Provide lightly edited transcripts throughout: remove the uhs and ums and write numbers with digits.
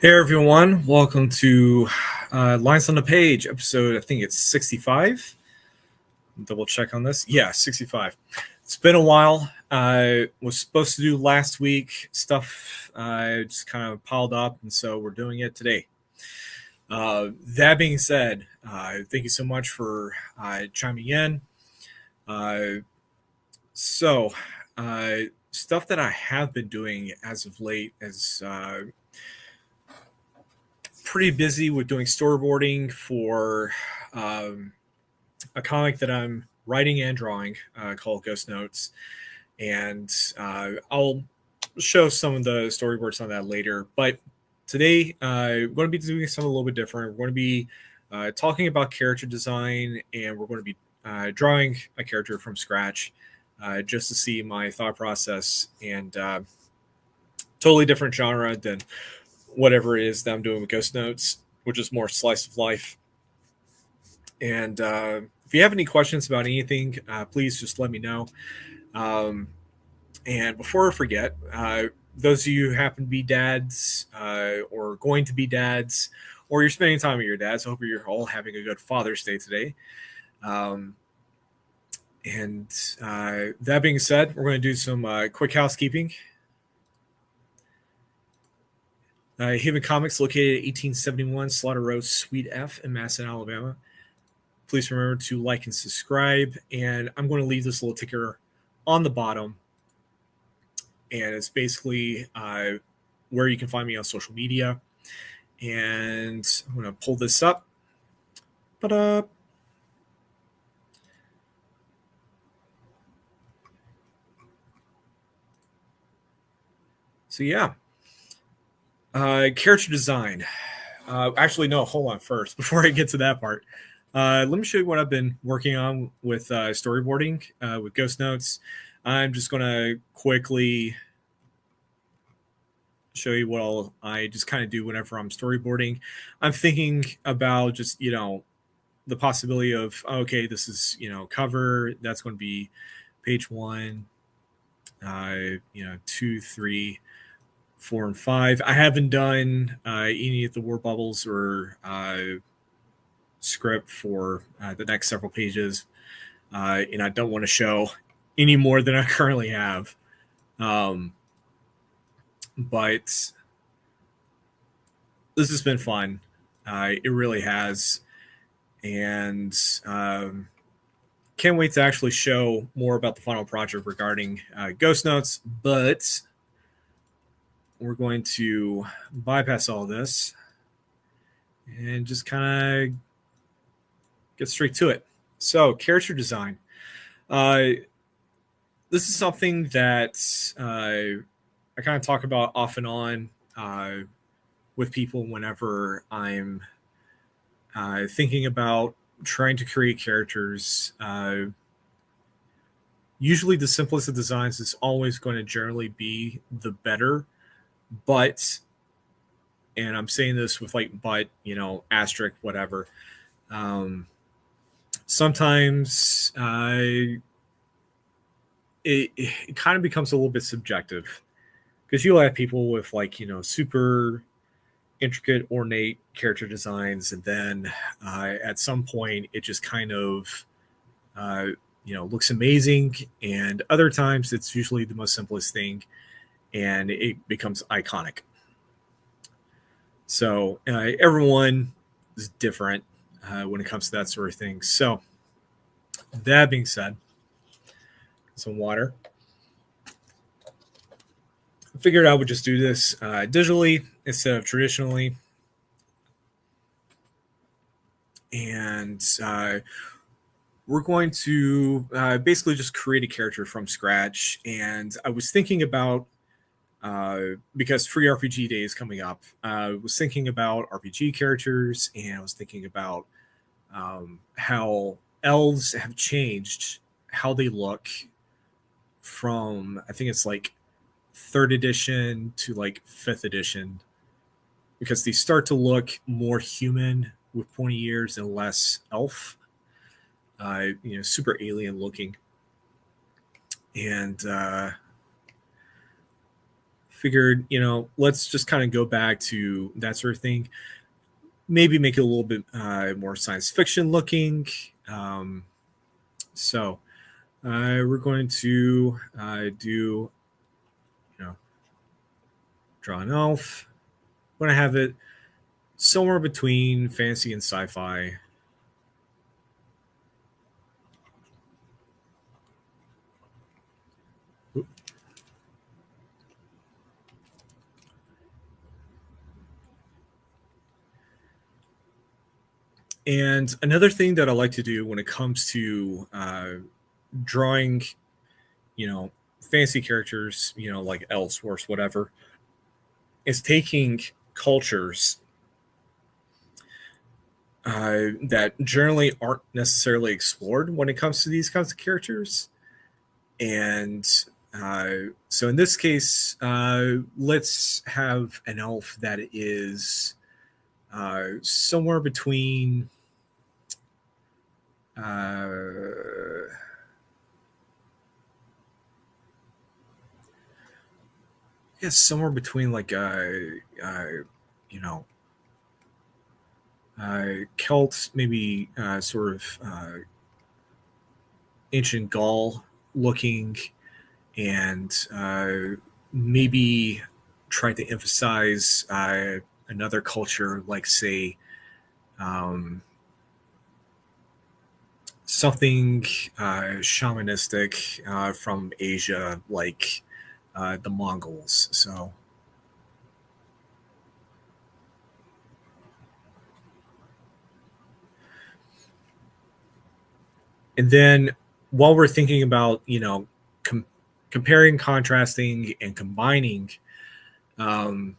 Hey everyone, welcome to Lines on the Page, episode, I think it's 65. Double check on this. Yeah, 65. It's been a while. I was supposed to do last week. Stuff just kind of piled up, and so we're doing it today. That being said, thank you so much for chiming in. Uh, so, uh, Stuff that I have been doing as of late is pretty busy with doing storyboarding for um, a comic that I'm writing and drawing called Ghost Notes, and I'll show some of the storyboards on that later. But today, we're going to be doing something a little bit different. We're going to be talking about character design, and we're going to be drawing a character from scratch, just to see my thought process and totally different genre than whatever it is that I'm doing with Ghost Notes, which is more slice of life. And if you have any questions about anything, please just let me know. Um, and before I forget, those of you who happen to be dads or going to be dads, or you're spending time with your dads, I hope you're all having a good Father's Day today. Um, and that being said, we're going to do some quick housekeeping. Haven Comics, located at 1871 Slaughter Road, Suite F in Madison, Alabama. Please remember to like and subscribe. And I'm going to leave this little ticker on the bottom. And it's basically where you can find me on social media. And I'm going to pull this up. So, yeah. Character design. Actually, no, hold on first. Before I get to that part, let me show you what I've been working on with storyboarding with Ghost Notes. I'm just going to quickly show you what I just kind of do whenever I'm storyboarding. I'm thinking about just, the possibility of, okay, this is, cover. That's going to be page 1, 2, 3, 4, and 5. I haven't done any of the word bubbles or script for the next several pages, and I don't want to show any more than I currently have. But this has been fun. It really has. And can't wait to actually show more about the final project regarding Ghost Notes. But we're going to bypass all this and just kind of get straight to it. So, character design. This is something that I kind of talk about off and on with people whenever I'm thinking about trying to create characters. Usually, the simplest of designs is always going to generally be the better, but, and I'm saying this with like, but, asterisk, whatever. Sometimes it kind of becomes a little bit subjective because you'll have people with like, super intricate, ornate character designs, and then at some point it just kind of looks amazing, and other times it's usually the most simplest thing and it becomes iconic. So everyone is different when it comes to that sort of thing. So that being said, some water. I figured I would just do this digitally instead of traditionally. And we're going to basically just create a character from scratch. And I was thinking about, because Free RPG Day is coming up, I was thinking about RPG characters, and I was thinking about how elves have changed how they look from, I think it's like 3rd edition to like 5th edition, because they start to look more human with pointy ears and less elf, super alien looking. And figured, let's just kind of go back to that sort of thing. Maybe make it a little bit more science fiction looking. So we're going to do, you know, draw an elf. I'm going to have it somewhere between fantasy and sci-fi. And another thing that I like to do when it comes to drawing, you know, fantasy characters, like elves, dwarves, whatever, is taking cultures that generally aren't necessarily explored when it comes to these kinds of characters. And so in this case, let's have an elf that is somewhere between. Somewhere between like you know Celts, maybe sort of ancient Gaul looking, and maybe trying to emphasize another culture, like say something shamanistic from Asia, like the Mongols. So and then while we're thinking about comparing, contrasting, and combining um,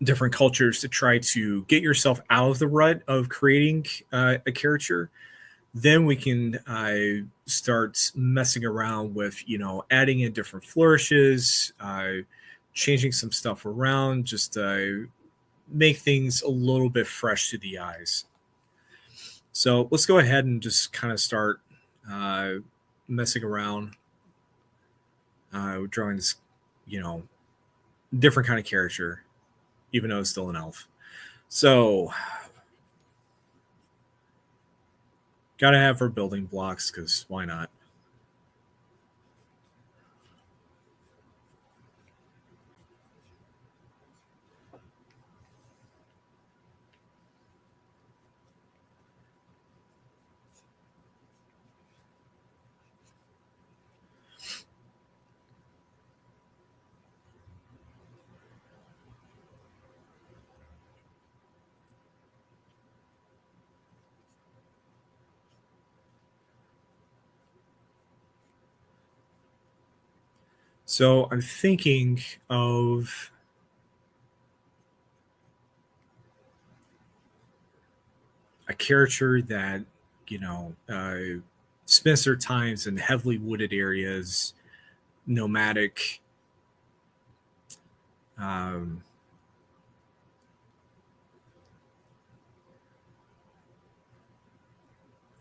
different cultures to try to get yourself out of the rut of creating a character, then we can start messing around with adding in different flourishes, changing some stuff around, just make things a little bit fresh to the eyes. So let's go ahead and just kind of start uh, messing around, drawing this, you know, different kind of character, even though it's still an elf. So, gotta have her building blocks because why not? So, I'm thinking of a character that, you know, spends their times in heavily wooded areas, nomadic, um,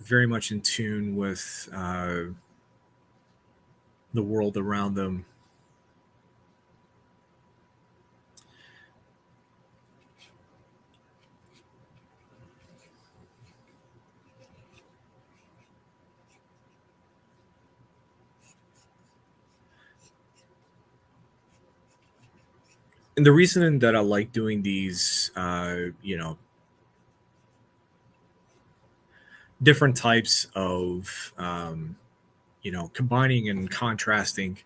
very much in tune with the world around them. And the reason that I like doing these, different types of, combining and contrasting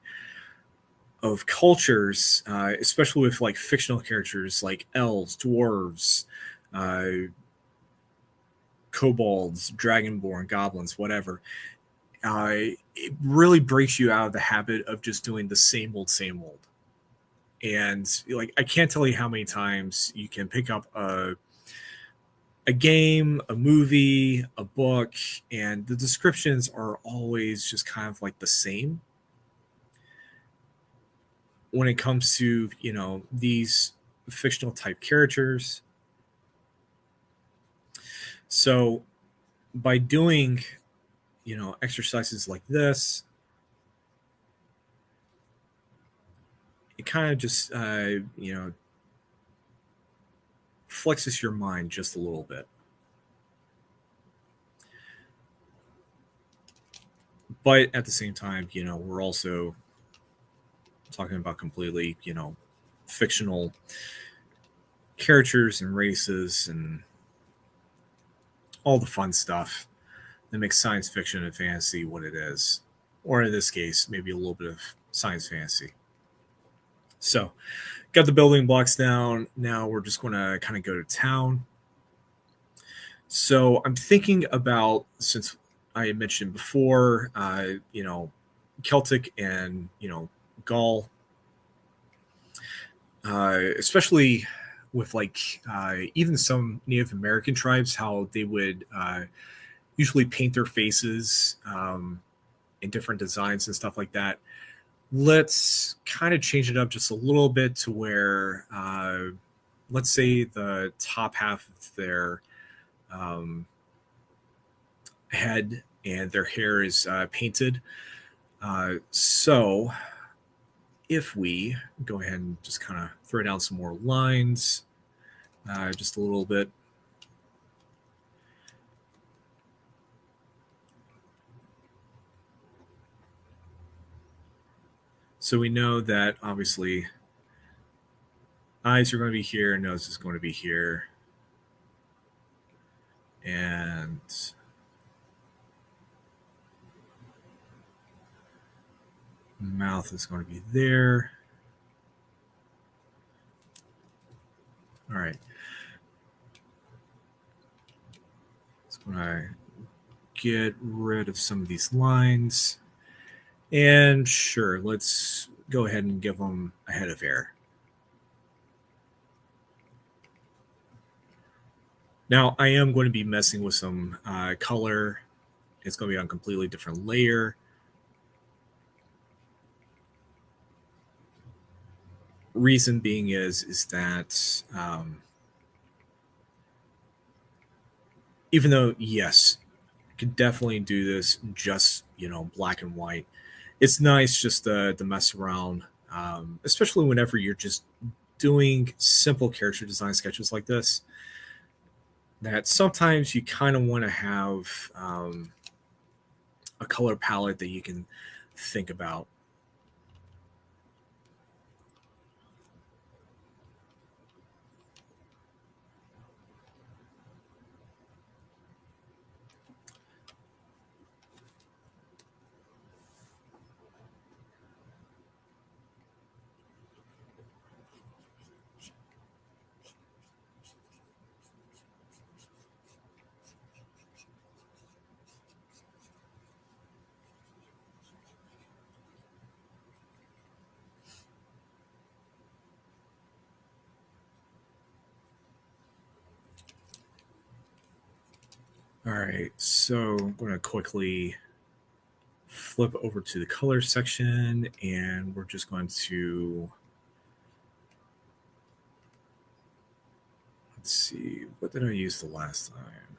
of cultures, especially with like fictional characters like elves, dwarves, uh, kobolds, dragonborn, goblins, whatever. It really breaks you out of the habit of just doing the same old, same old. And like, I can't tell you how many times you can pick up a game, a movie, a book, and the descriptions are always just kind of like the same when it comes to, these fictional type characters. So by doing, exercises like this it kind of just flexes your mind just a little bit. But at the same time, we're also talking about completely, fictional characters and races and all the fun stuff that makes science fiction and fantasy what it is. Or in this case, maybe a little bit of science fantasy. So, got the building blocks down. Now we're just going to kind of go to town. So, I'm thinking about, since I had mentioned before, Celtic and, Gaul, especially with even some Native American tribes, how they would usually paint their faces in different designs and stuff like that. Let's kind of change it up just a little bit to where, let's say, the top half of their head and their hair is painted. So if we go ahead and just kind of throw down some more lines, just a little bit. So we know that obviously eyes are going to be here, nose is going to be here, and mouth is going to be there. All right. So I'm going to get rid of some of these lines. And sure, let's go ahead and give them a head of hair. Now, I am going to be messing with some color. It's going to be on a completely different layer. Reason being is that even though, yes, I could definitely do this just, black and white, it's nice just to mess around, especially whenever you're just doing simple character design sketches like this, that sometimes you kind of want to have a color palette that you can think about. All right, so I'm going to quickly flip over to the color section, and we're just going to, let's see, what did I use the last time?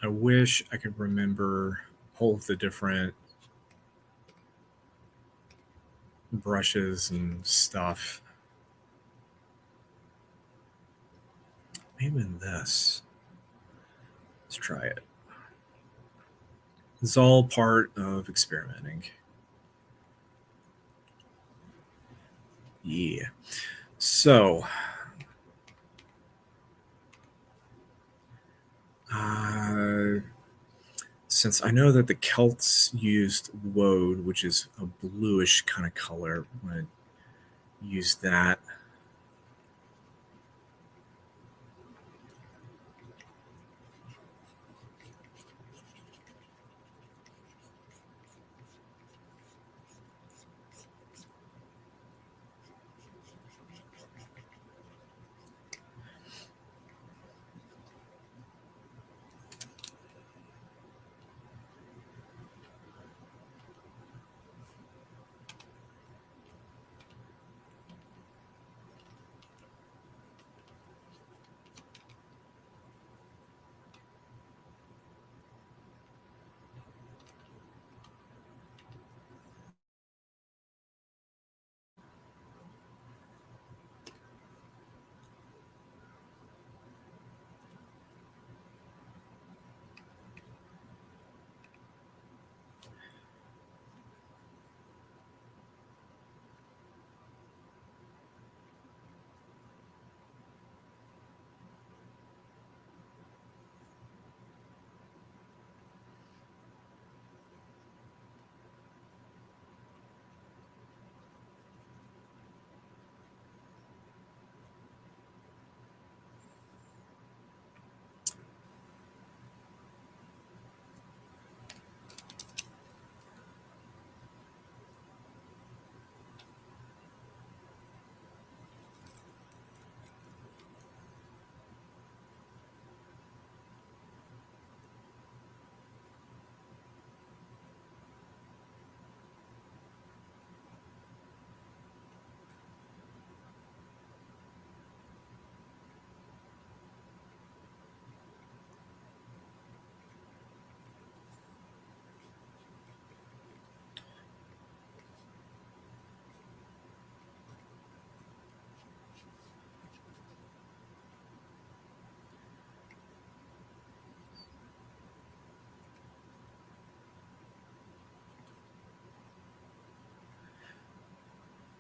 I wish I could remember all of the different brushes and stuff. Maybe in this. Let's try it. It's all part of experimenting. Yeah. So, since I know that the Celts used woad, which is a bluish kind of color, I'm going to use that.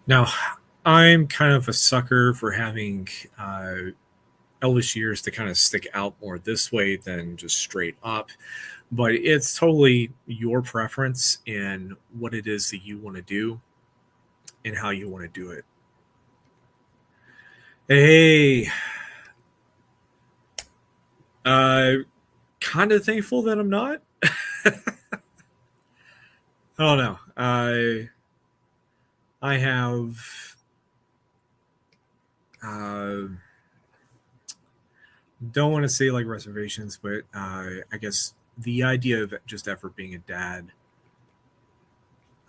Now, I'm kind of a sucker for having Elvish years to kind of stick out more this way than just straight up, but it's totally your preference in what it is that you want to do and how you want to do it. Hey, uh, kind of thankful that I'm not. I don't know. I have uh, don't want to say like reservations, but I guess the idea of just ever being a dad,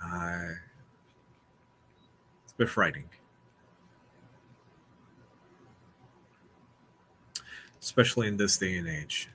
uh, it's a bit frightening, especially in this day and age.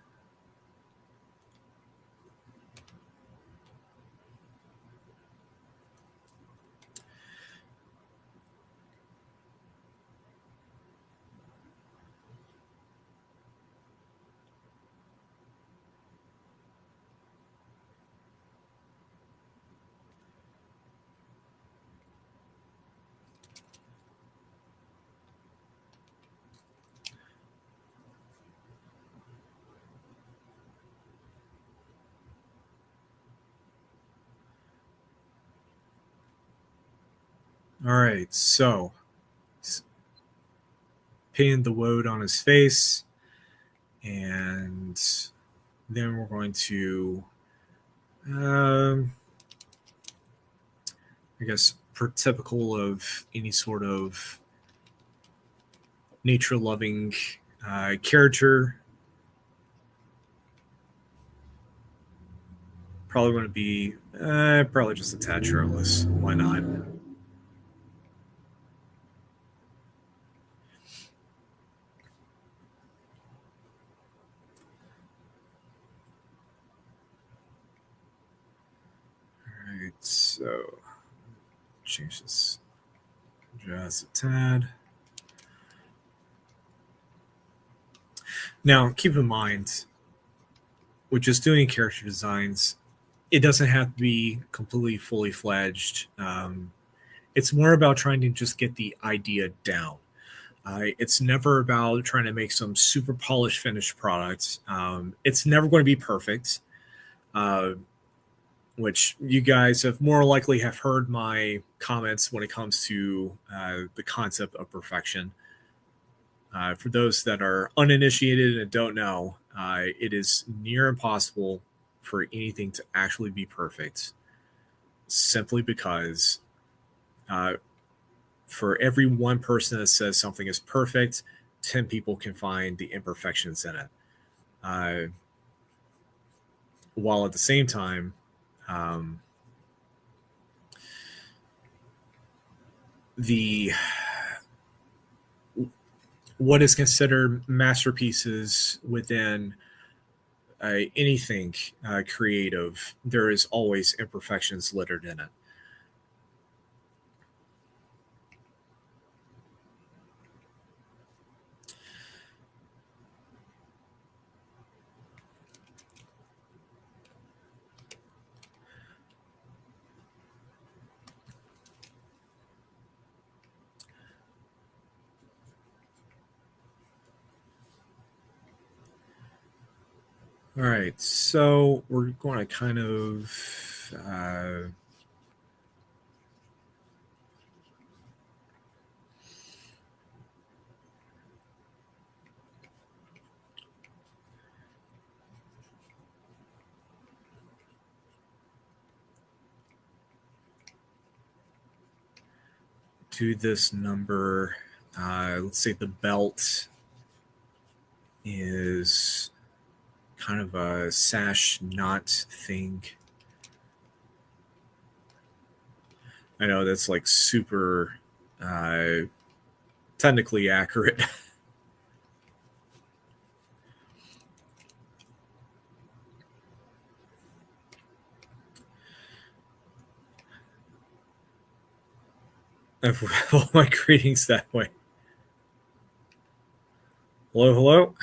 All right, so pinning the woad on his face, and then we're going to, um, I guess, per typical of any sort of nature loving character, probably want to be probably just a tad shirtless. Why not? All right, so change this just a tad. Now, keep in mind, with just doing character designs, it doesn't have to be completely fully fledged. It's more about trying to just get the idea down. It's never about trying to make some super polished finished product. It's never going to be perfect, uh, which you guys have more likely have heard my comments when it comes to the concept of perfection. For those that are uninitiated and don't know, it is near impossible for anything to actually be perfect, simply because uh, for every one person that says something is perfect, 10 people can find the imperfections in it. Uh, while at the same time, um, the what is considered masterpieces within anything creative, there is always imperfections littered in it. All right, so we're going to kind of do this number. Let's say the belt is kind of a sash knot thing. I know that's like super uh, technically accurate. Of all my greetings that way. Hello, hello.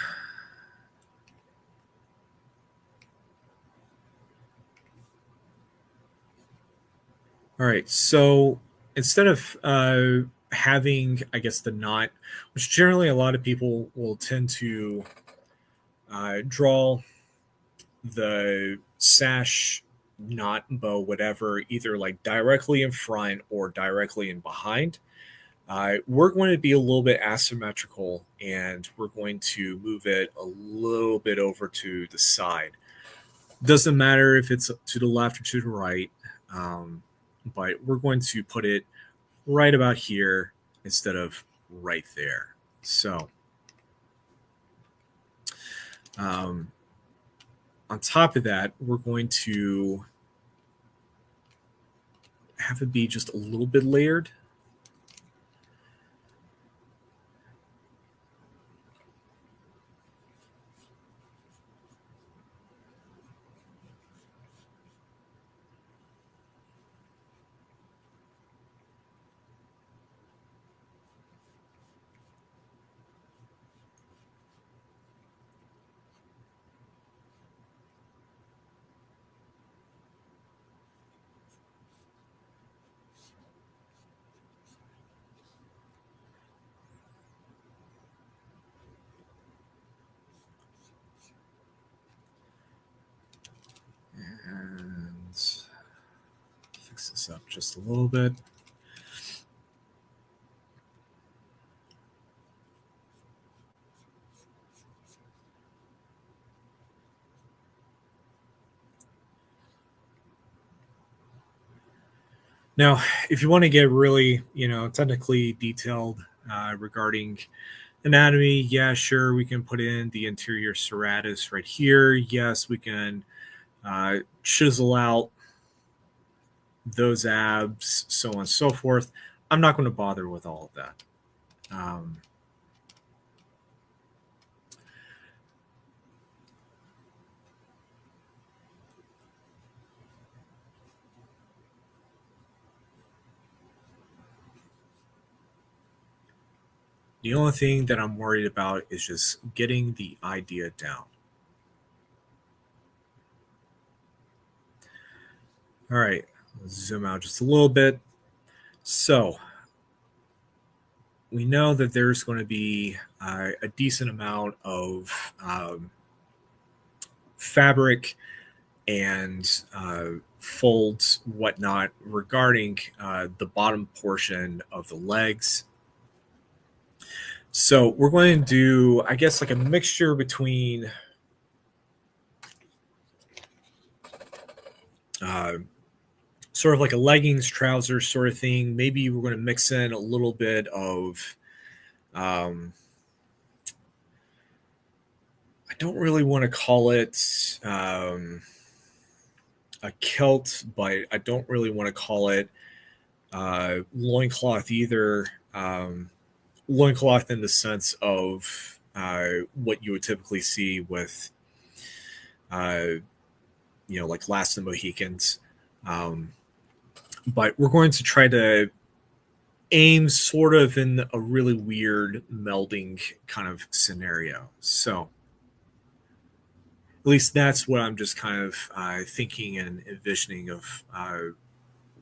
All right, so instead of having, I guess, the knot, which generally a lot of people will tend to draw the sash, knot, bow, whatever, either like directly in front or directly in behind. We're going to be a little bit asymmetrical, and we're going to move it a little bit over to the side. Doesn't matter if it's to the left or to the right, but we're going to put it right about here instead of right there. So on top of that, we're going to have it be just a little bit layered. And fix this up just a little bit. Now, if you want to get really, technically detailed regarding anatomy, yeah, sure, we can put in the anterior serratus right here. Yes, we can chisel out those abs, so on and so forth. I'm not going to bother with all of that. The only thing that I'm worried about is just getting the idea down. All right, let's zoom out just a little bit. So we know that there's going to be a decent amount of fabric and folds, whatnot, regarding the bottom portion of the legs. So we're going to do, I guess, like a mixture between sort of like a leggings, trousers sort of thing. Maybe we're going to mix in a little bit of, I don't really want to call it a kilt, but I don't really want to call it loincloth either. Loincloth in the sense of what you would typically see with, like Last of the Mohicans. But we're going to try to aim sort of in a really weird melding kind of scenario. So at least that's what I'm just kind of thinking and envisioning of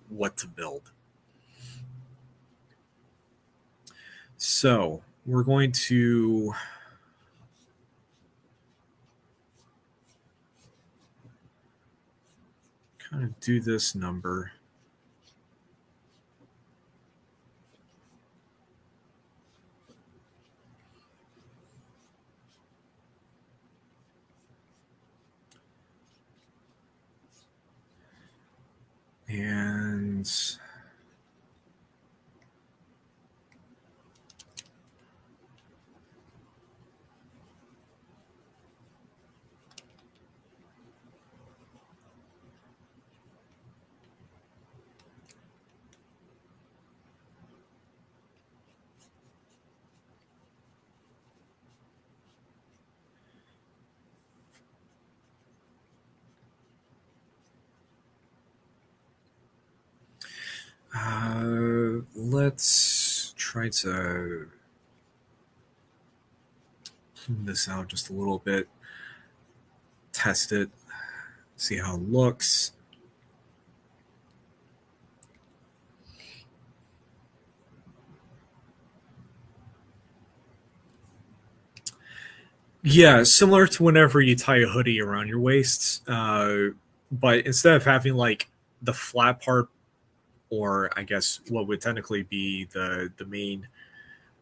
what to build. So we're going to kind of do this number. And let's try to zoom this out just a little bit, test it, see how it looks. Yeah, similar to whenever you tie a hoodie around your waist, but instead of having like the flat part, or I guess what would technically be the main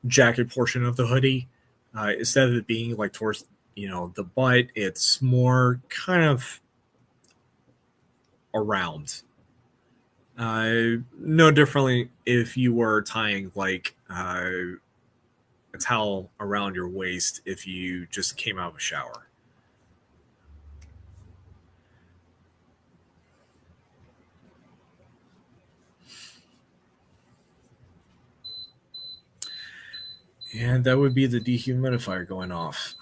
jacket portion of the hoodie, instead of it being like towards the butt, it's more kind of around. No differently if you were tying like a towel around your waist if you just came out of a shower. And that would be the dehumidifier going off.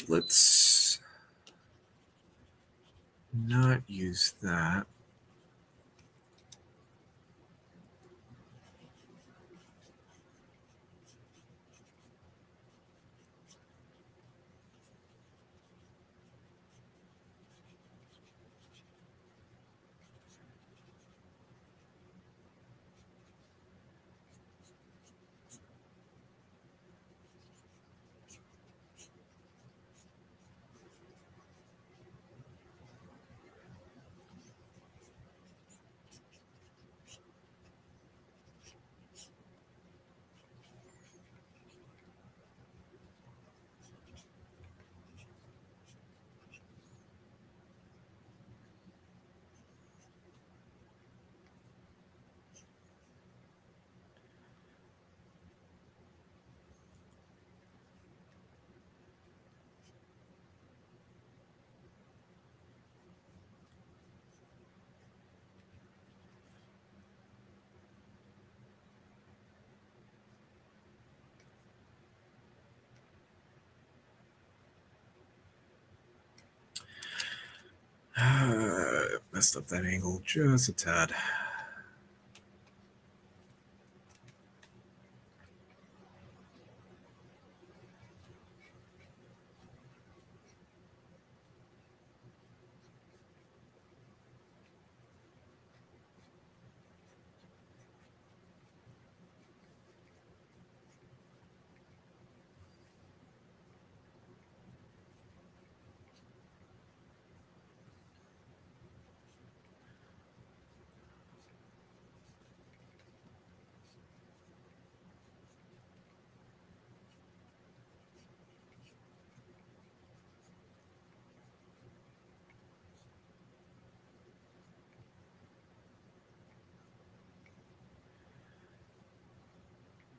Let's not use that. Messed up that angle just a tad.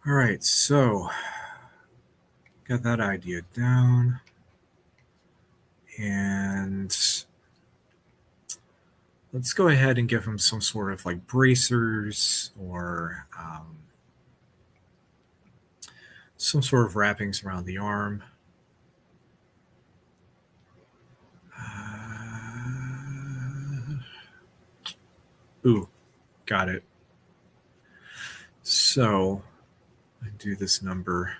All right, so got that idea down. And let's go ahead and give him some sort of like bracers or some sort of wrappings around the arm. Ooh, got it. So I do this number.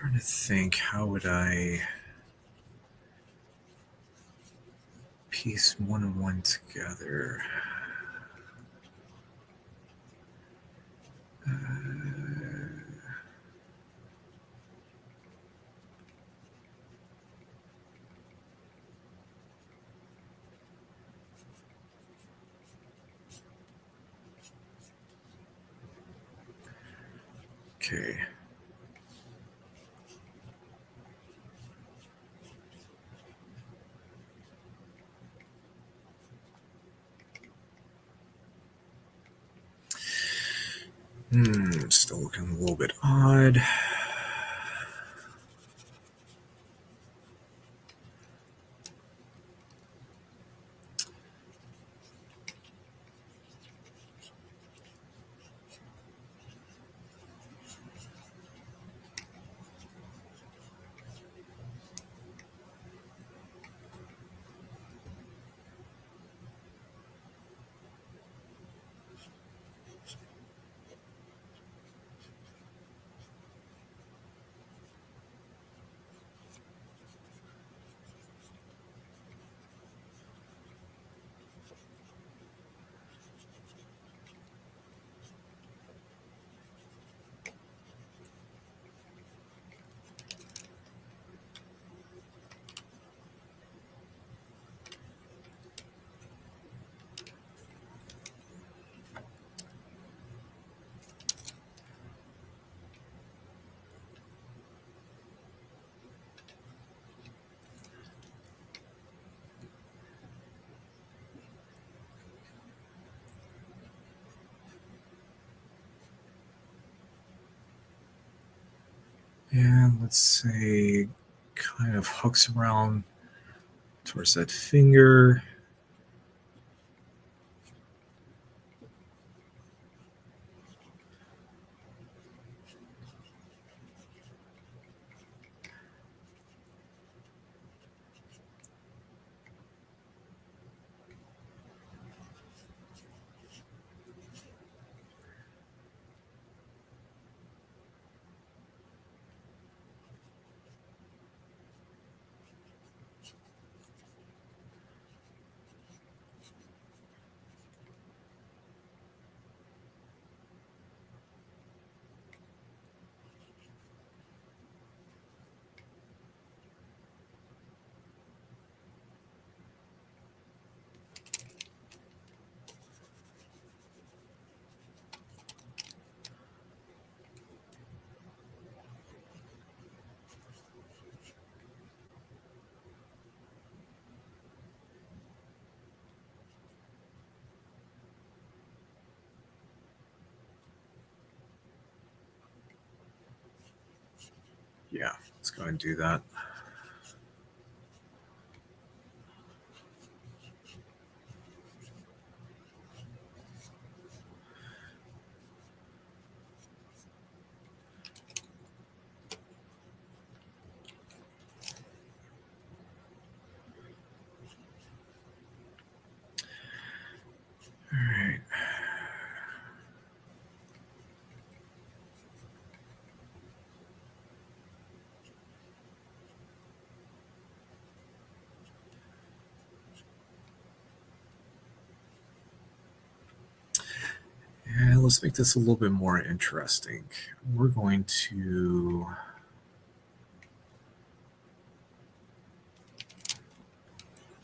trying to think, how would I piece one and one together? Okay. Still looking a little bit odd. And let's say kind of hooks around towards that finger. Yeah, let's go ahead and do that. All right. And let's make this a little bit more interesting. We're going to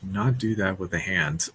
not do that with the hand.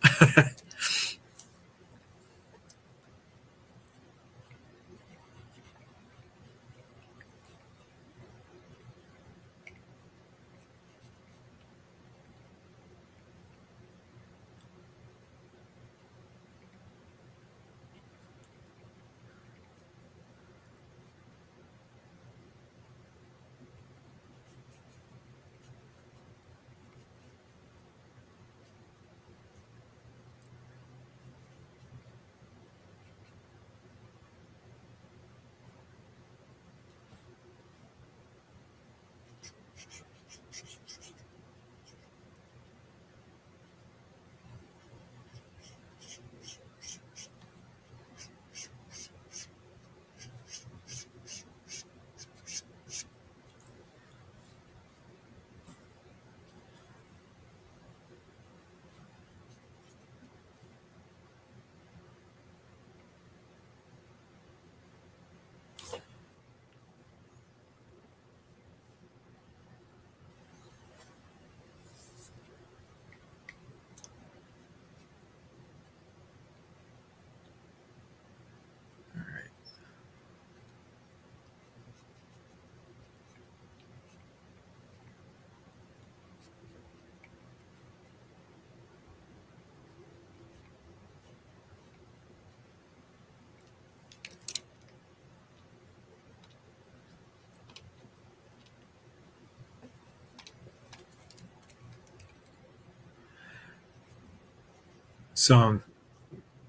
So I'm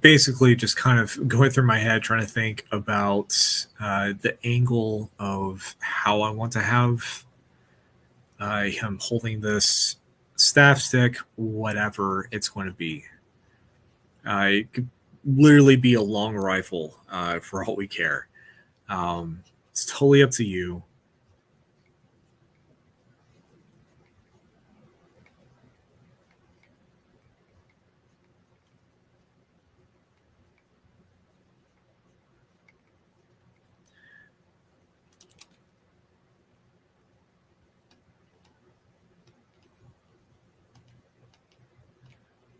basically just kind of going through my head trying to think about the angle of how I want to have him holding this staff stick, whatever it's going to be. It could literally be a long rifle for all we care. It's totally up to you.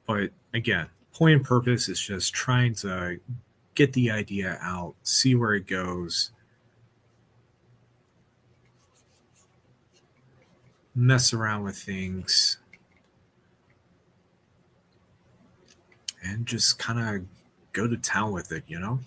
But again, point and purpose is just trying to get the idea out, see where it goes, mess around with things, and just kind of go to town with it, you know?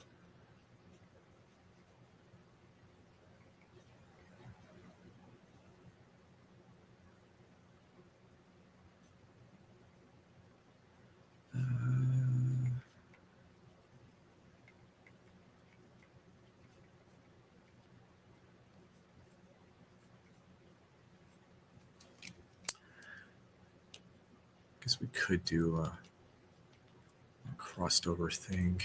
Guess we could do a crossed over thing.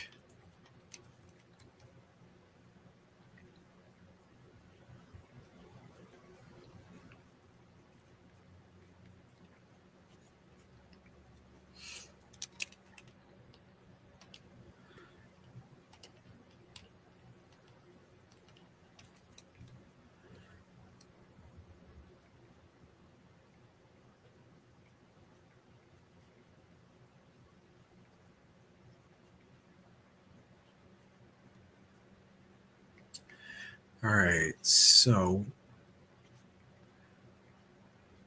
All right, so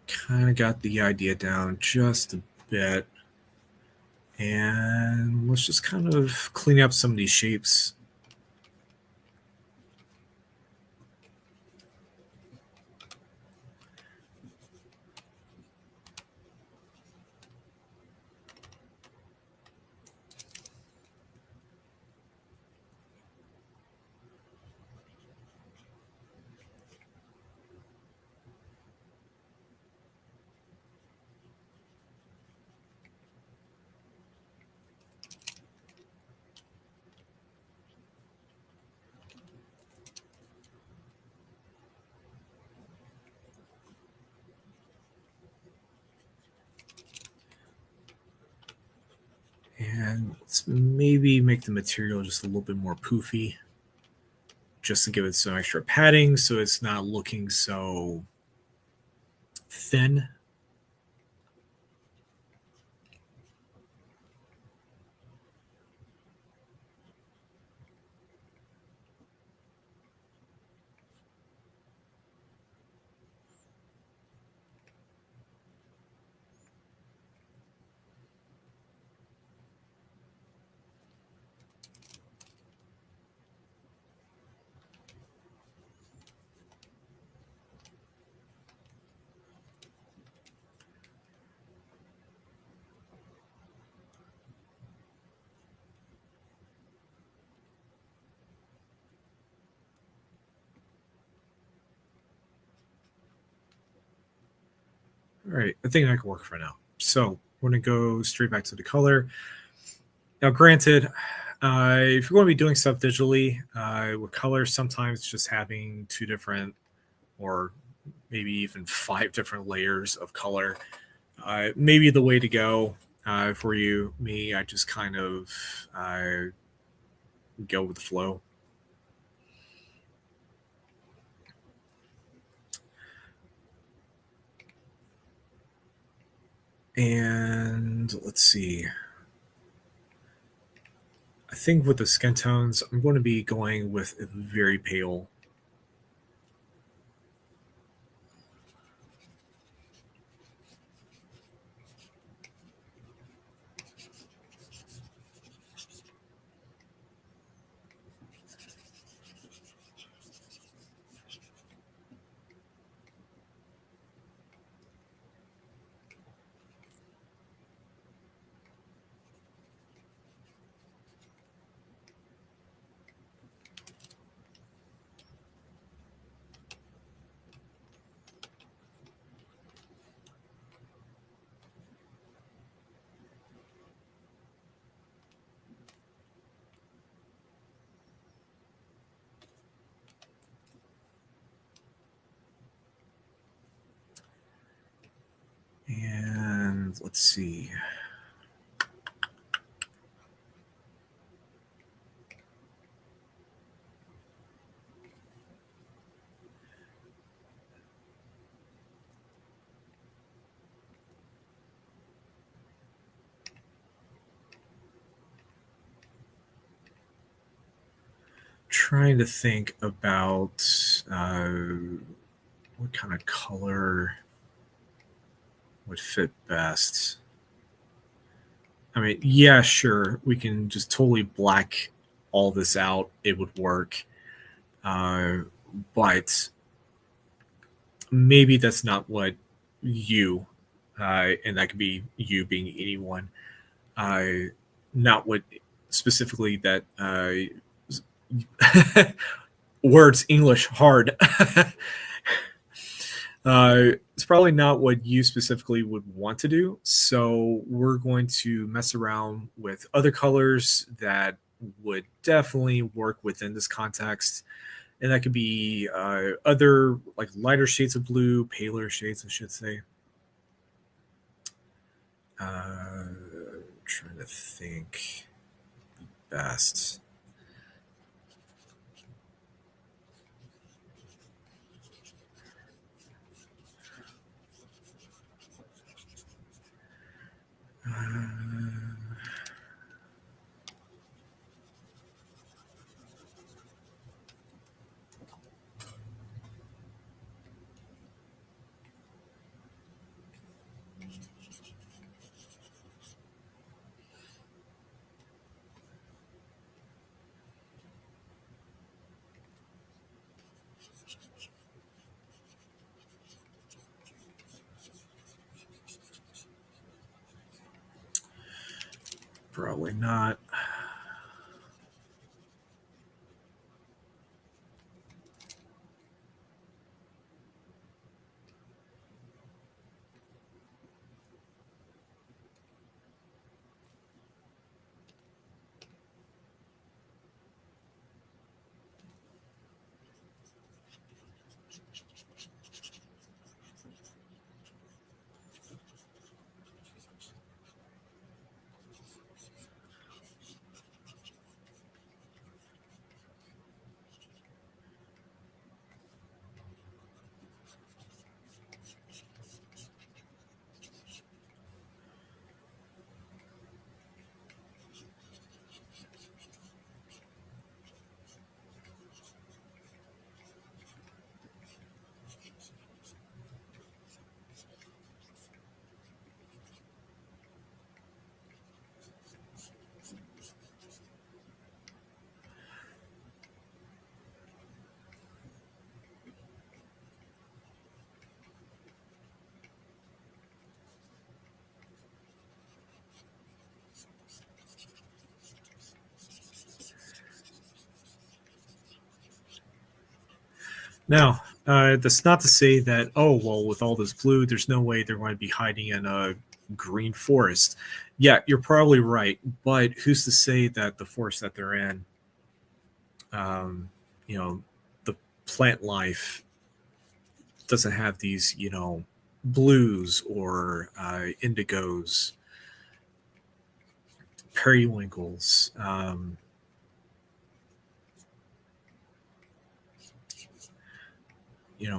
kind of got the idea down just a bit. And let's just kind of clean up some of these shapes. And let's maybe make the material just a little bit more poofy, just to give it some extra padding so it's not looking so thin. All right, I think that can work for now. So we're going to go straight back to the color. Now, granted, if you're going to be doing stuff digitally with color, sometimes just having two different or maybe even five different layers of color maybe the way to go for you. Me, I just kind of go with the flow. And let's see. I think with the skin tones, I'm going to be going with very pale. let's see. Trying to think about what kind of color would fit best. I mean, yeah, sure, we can just totally black all this out. It would work. Uh, but maybe that's not what you, and that could be you being anyone, uh, not what specifically that words English hard. It's probably not what you specifically would want to do. So we're going to mess around with other colors that would definitely work within this context. And that could be other like lighter shades of blue, paler shades, I should say. Trying to think best. Probably not. Now, that's not to say that, oh, well, with all this blue, there's no way they're going to be hiding in a green forest. Yeah, you're probably right. But who's to say that the forest that they're in, um, you know, the plant life doesn't have these, blues or indigos, periwinkles.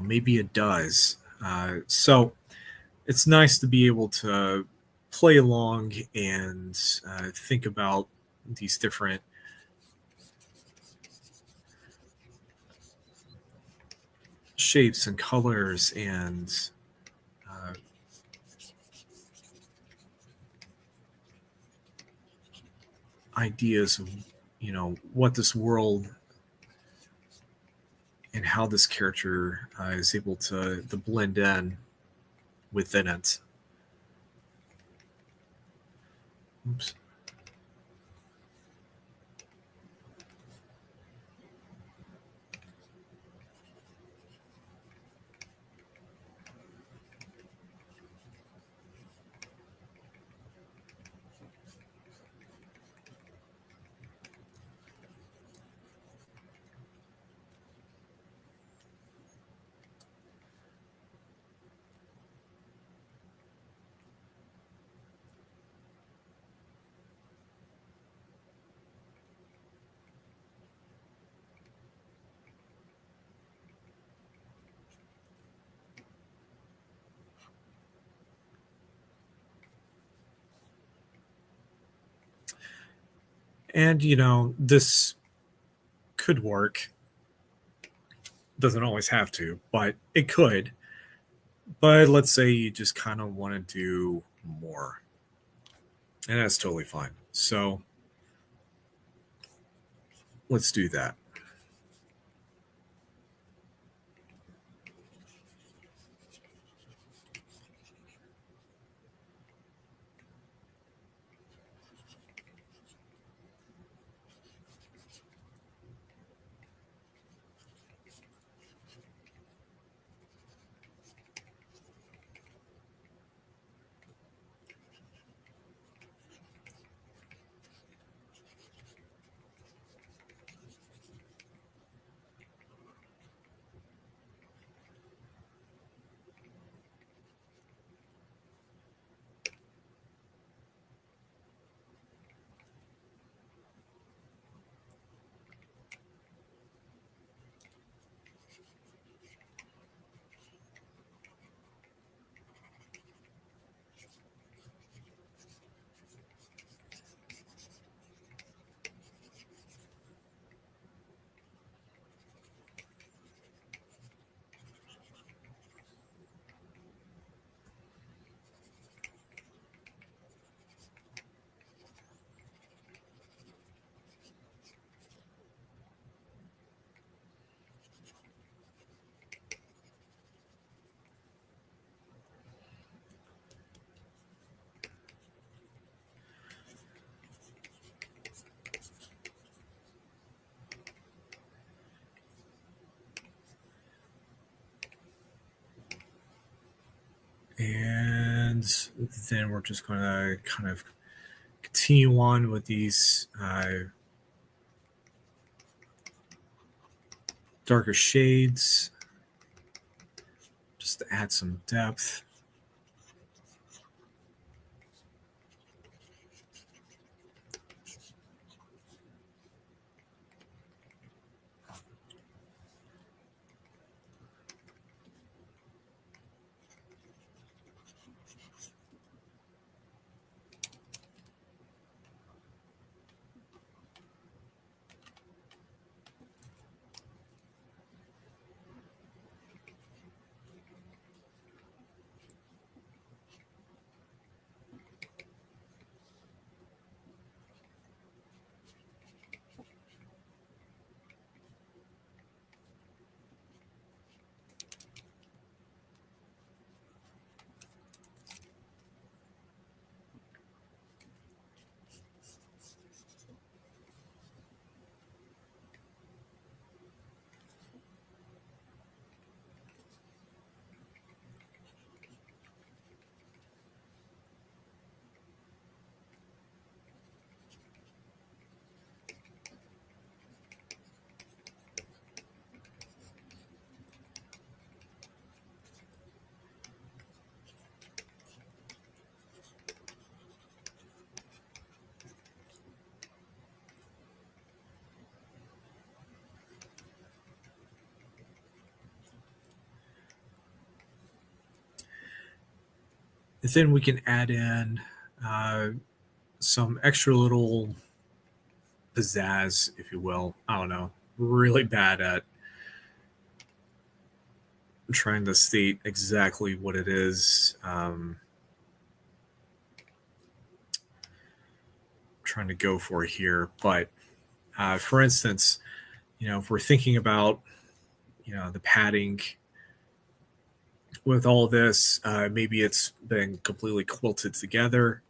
Maybe it does. So it's nice to be able to play along and think about these different shapes and colors and uh, ideas of what this world and how this character is able to blend in within it. Oops. And, this could work. Doesn't always have to, but it could. But let's say you just kind of want to do more, and that's totally fine. So let's do that. And then we're just going to kind of continue on with these darker shades just to add some depth. And then we can add in uh, some extra little pizzazz, if you will. I don't know. Really bad at trying to state exactly what it is. Trying to go for here, but for instance, if we're thinking about the padding with all this, maybe it's been completely quilted together.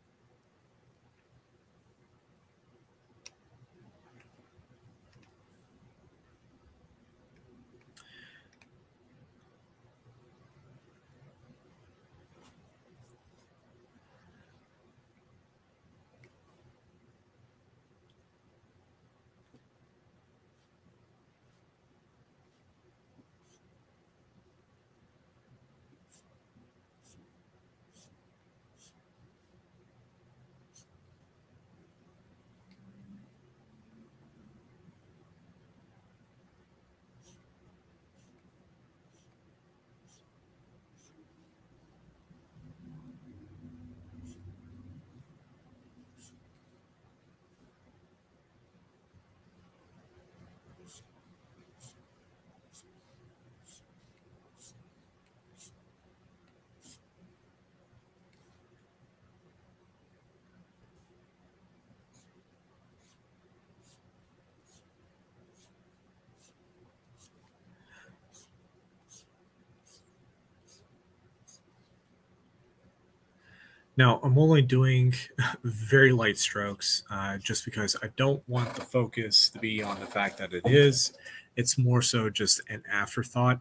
Now, I'm only doing very light strokes just because I don't want the focus to be on the fact that it is. It's more so just an afterthought.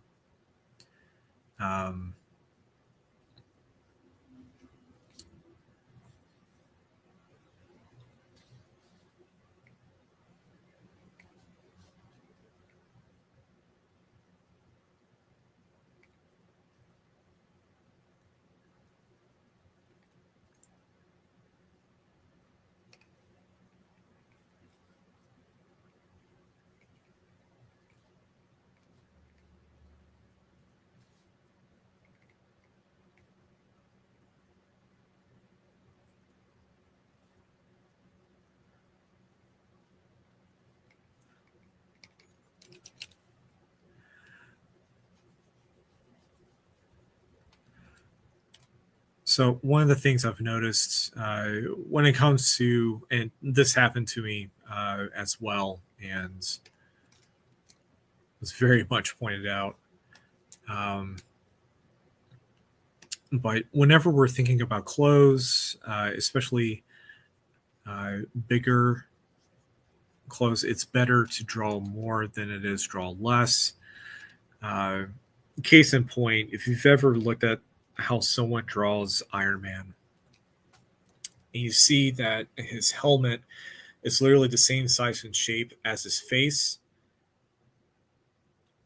Um, so, one of the things I've noticed when it comes to, and this happened to me as well, and was very much pointed out. Um, but whenever we're thinking about clothes, especially bigger clothes, it's better to draw more than it is draw less. Uh, Case in point, if you've ever looked at how someone draws Iron Man, and you see that his helmet is literally the same size and shape as his face.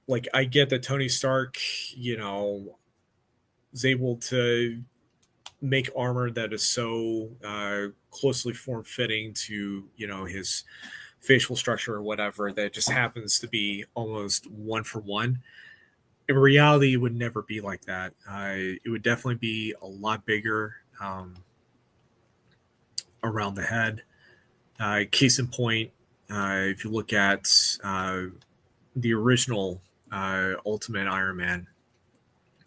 Like, I get that Tony Stark, you know, is able to make armor that is so closely form fitting to, you know, his facial structure or whatever that just happens to be almost one for one. In reality, it would never be like that. It would definitely be a lot bigger around the head. Case in point, if you look at the original Ultimate Iron Man,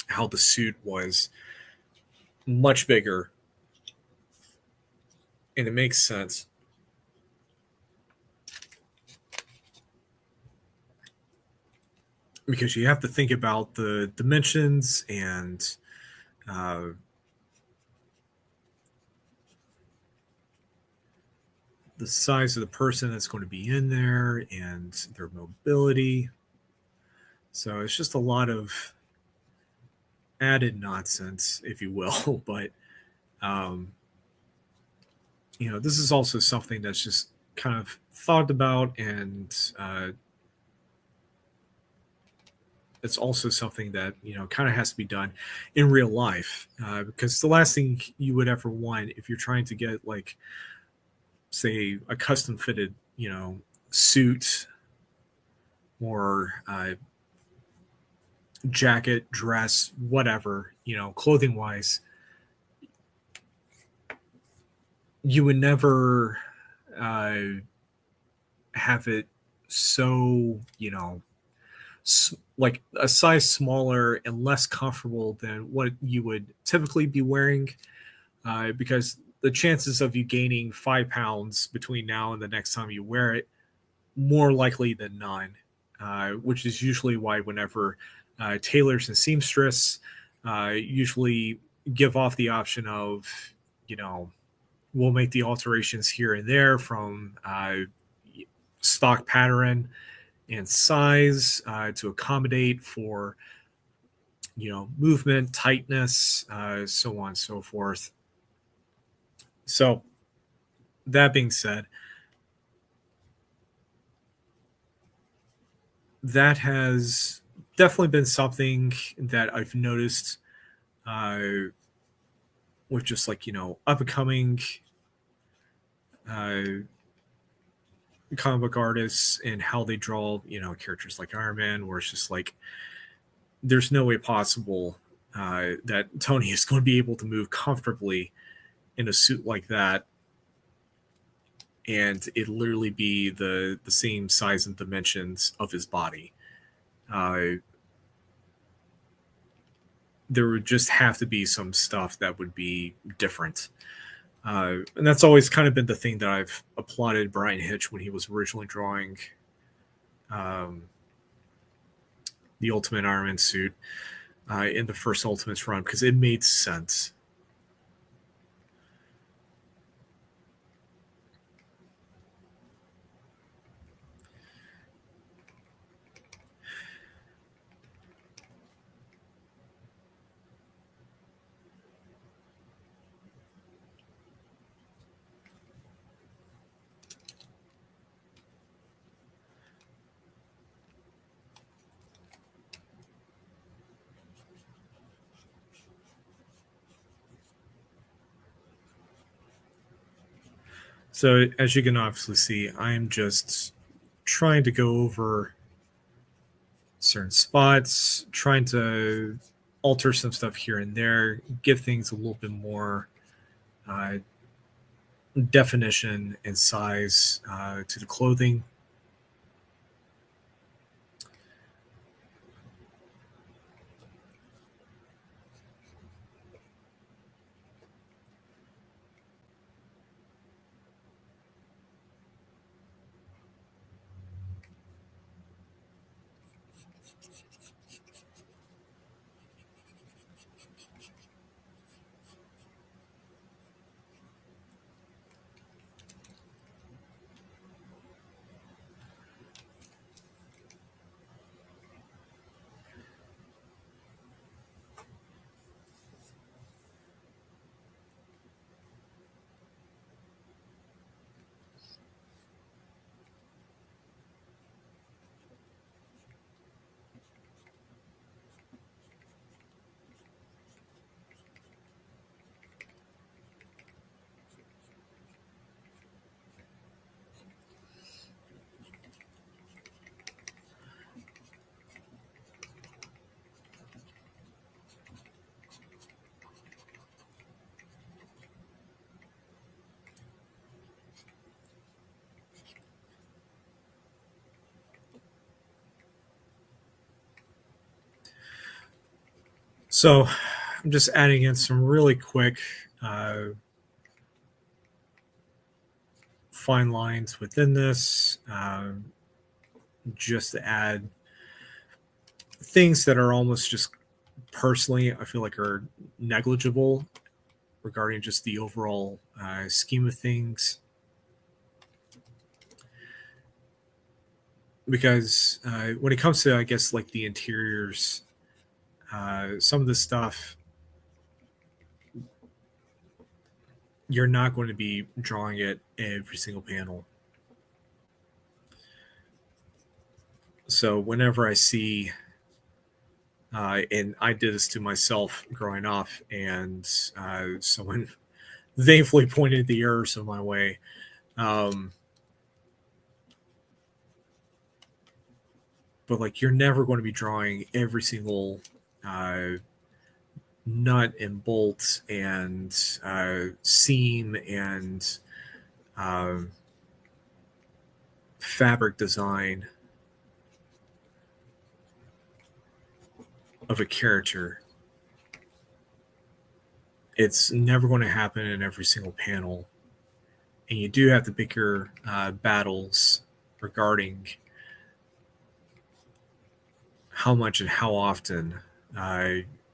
how the suit was much bigger, and it makes sense because you have to think about the dimensions and uh, the size of the person that's going to be in there and their mobility. So it's just a lot of added nonsense, if you will. But um, you know, this is also something that's just kind of thought about, and it's also something that, you know, kind of has to be done in real life because the last thing you would ever want if you're trying to get, like, say, a custom fitted, you know, suit or jacket, dress, whatever, you know, clothing wise, you would never uh, have it so, you know, like a size smaller and less comfortable than what you would typically be wearing, because the chances of you gaining 5 pounds between now and the next time you wear it, more likely than none, which is usually why whenever tailors and seamstress usually give off the option of, you know, we'll make the alterations here and there from stock pattern and size to accommodate for, you know, movement, tightness, so on and so forth. So that being said, that has definitely been something that I've noticed uh, with just, like, you know, up and coming uh, comic book artists and how they draw, you know, characters like Iron Man, where it's just like there's no way possible that Tony is going to be able to move comfortably in a suit like that, and it literally be the same size and dimensions of his body. Uh, there would just have to be some stuff that would be different. And that's always kind of been the thing that I've applauded Brian Hitch when he was originally drawing um, the Ultimate Iron Man suit in the first Ultimates run, because it made sense. So as you can obviously see, I'm just trying to go over certain spots, trying to alter some stuff here and there, give things a little bit more uh, definition and size to the clothing. So I'm just adding in some really quick uh, fine lines within this, just to add things that are almost just personally, I feel like are negligible regarding just the overall scheme of things. Because when it comes to, I guess, like the interiors, some of the stuff you're not going to be drawing it every single panel. So whenever I see, and I did this to myself growing up, and someone thankfully pointed the errors of my way. Um, but like, you're never going to be drawing every single uh, nut and bolt and seam and um, fabric design of a character. It's never going to happen in every single panel, and you do have to pick your battles regarding how much and how often uh,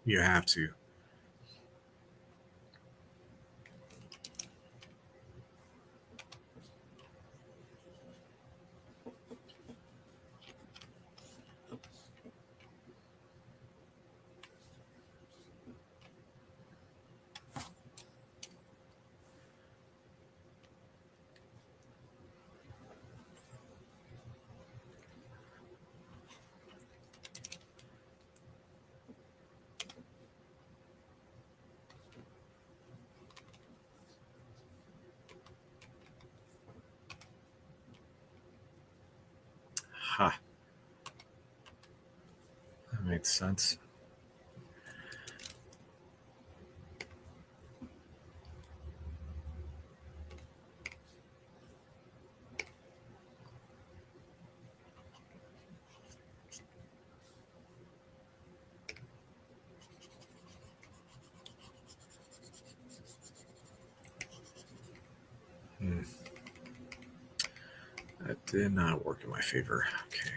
you have to. Ha, that makes sense. Hmm. That did not work in my favor. Okay.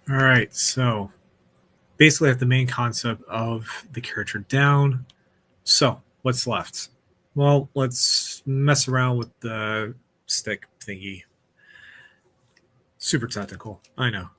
All right, so basically I have the main concept of the character down. So what's left? Well, let's mess around with the stick thingy. Super technical, I know.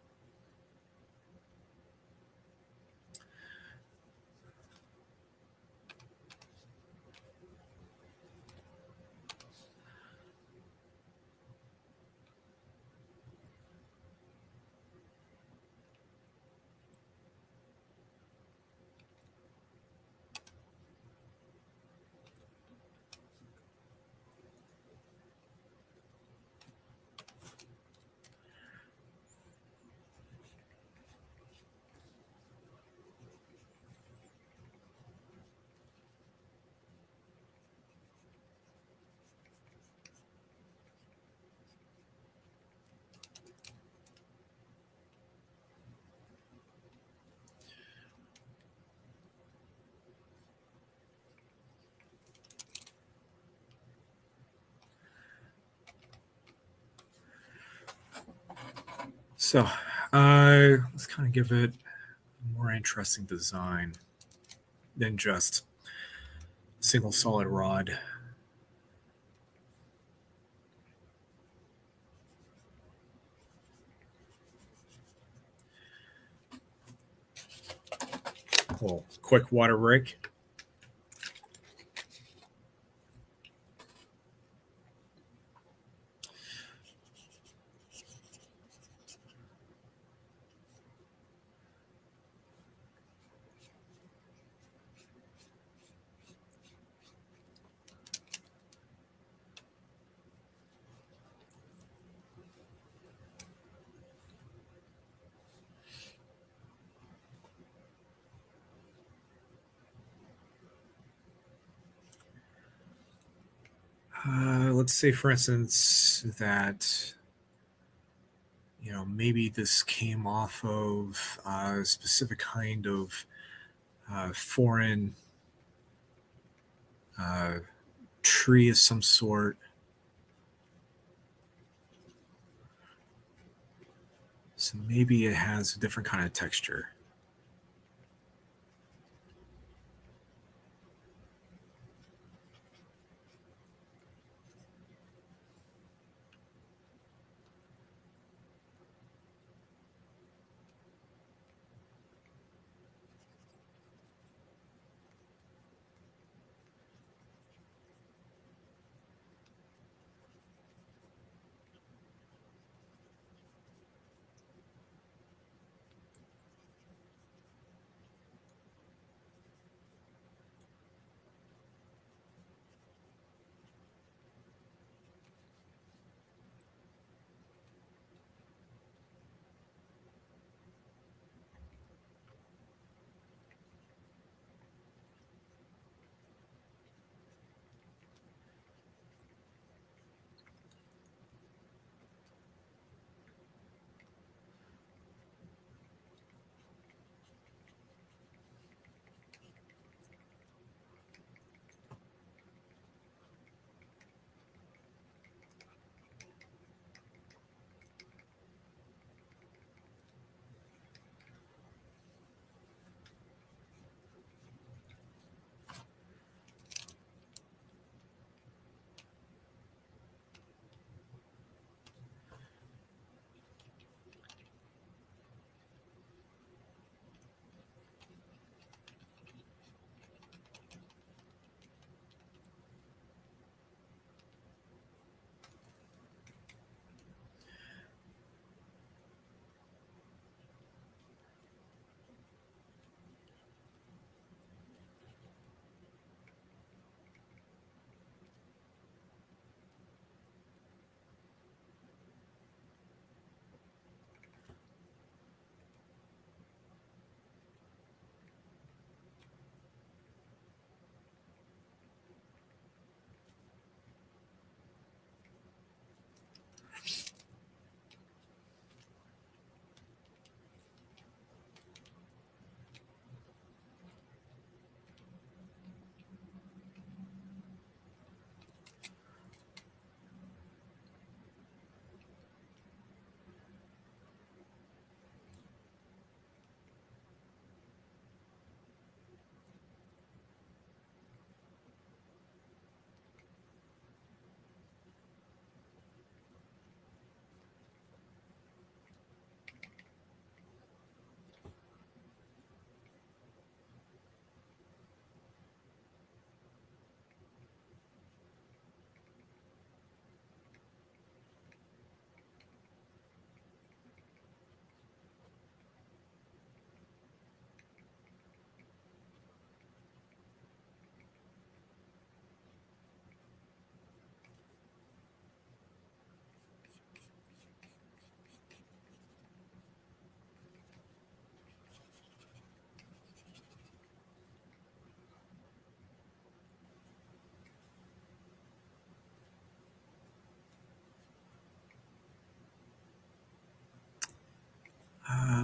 So let's kind of give it a more interesting design than just single solid rod. Little quick water break. Let's say, for instance, that maybe this came off of a specific kind of foreign uh, tree of some sort. So maybe it has a different kind of texture.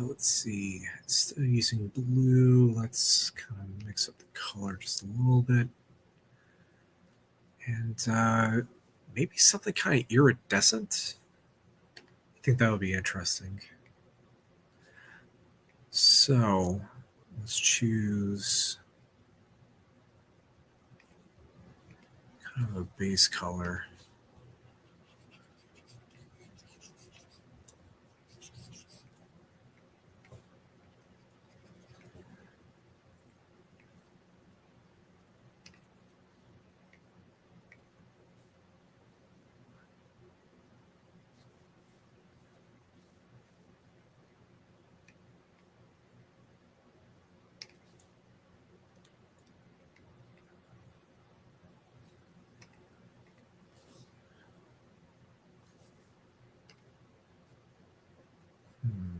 let's see. Instead of using blue, let's kind of mix up the color just a little bit. And maybe something kind of iridescent. I think that would be interesting. So let's choose kind of a base color. Hmm.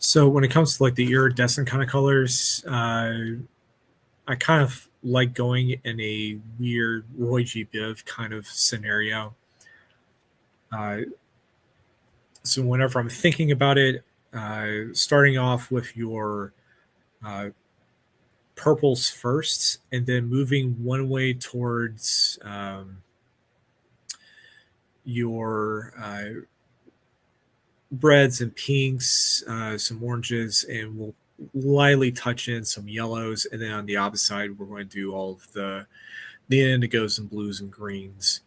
So when it comes to like the iridescent kind of colors, I kind of like going in a weird Roy G. Biv kind of scenario. Uh, so whenever I'm thinking about it, starting off with your uh, purples first, and then moving one way towards your reds and pinks, some oranges, and we'll lightly touch in some yellows, and then on the opposite side, we're going to do all of the indigos and blues and greens.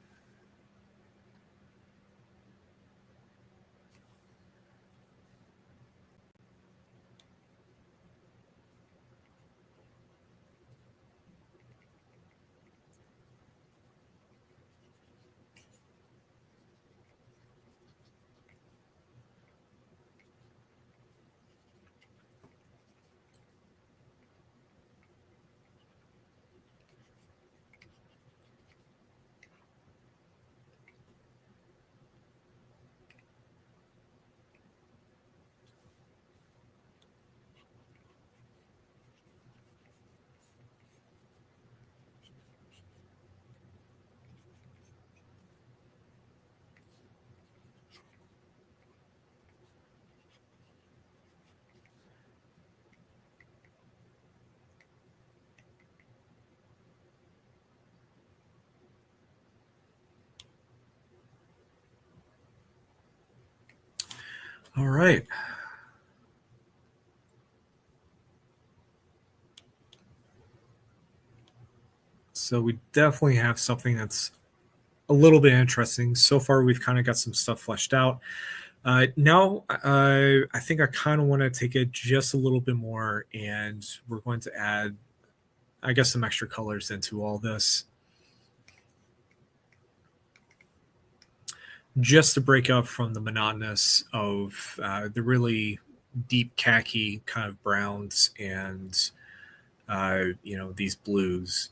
All right. So we definitely have something that's a little bit interesting. So far, we've kind of got some stuff fleshed out. Now, I think I kind of want to take it just a little bit more, and we're going to add, I guess, some extra colors into all this, just to break up from the monotonous of the really deep khaki kind of browns and these blues.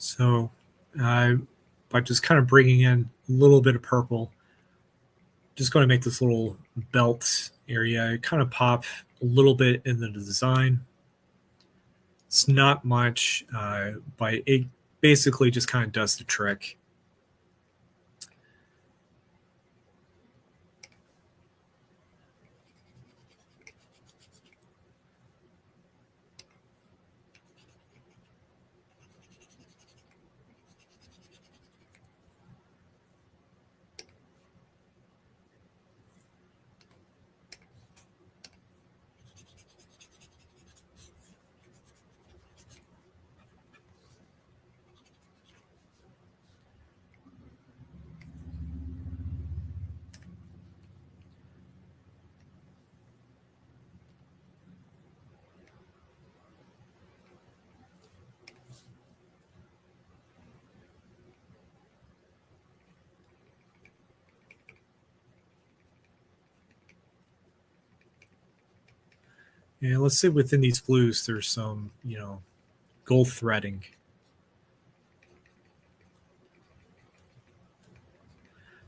So, uh, by just kind of bringing in a little bit of purple, just going to make this little belt area kind of pop a little bit in the design. It's not much, but it basically just kind of does the trick. And let's say within these blues, there's some, gold threading.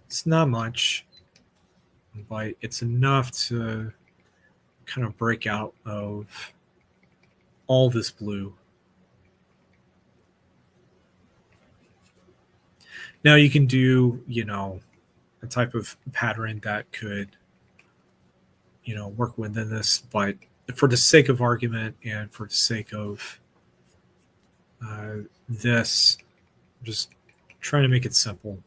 It's not much, but it's enough to kind of break out of all this blue. Now you can do, a type of pattern that could, work within this, but for the sake of argument and for the sake of uh, this, just trying to make it simple.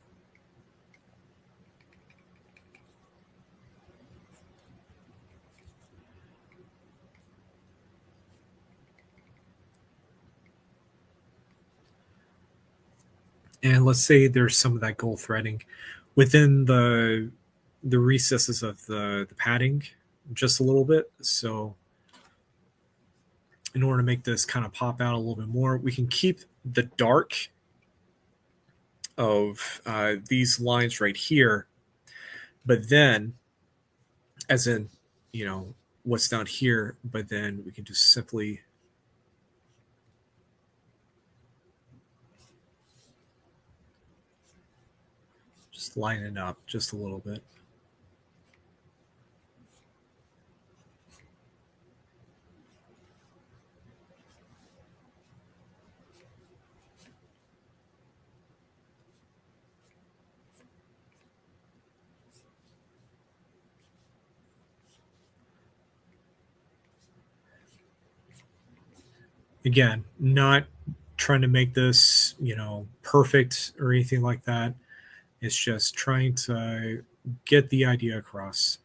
And let's say there's some of that gold threading within the recesses of the padding, just a little bit. So in order to make this kind of pop out a little bit more, we can keep the dark of these lines right here, but then, as in, what's down here, but then we can just simply just line it up just a little bit. Again, not trying to make this, perfect or anything like that. It's just trying to get the idea across.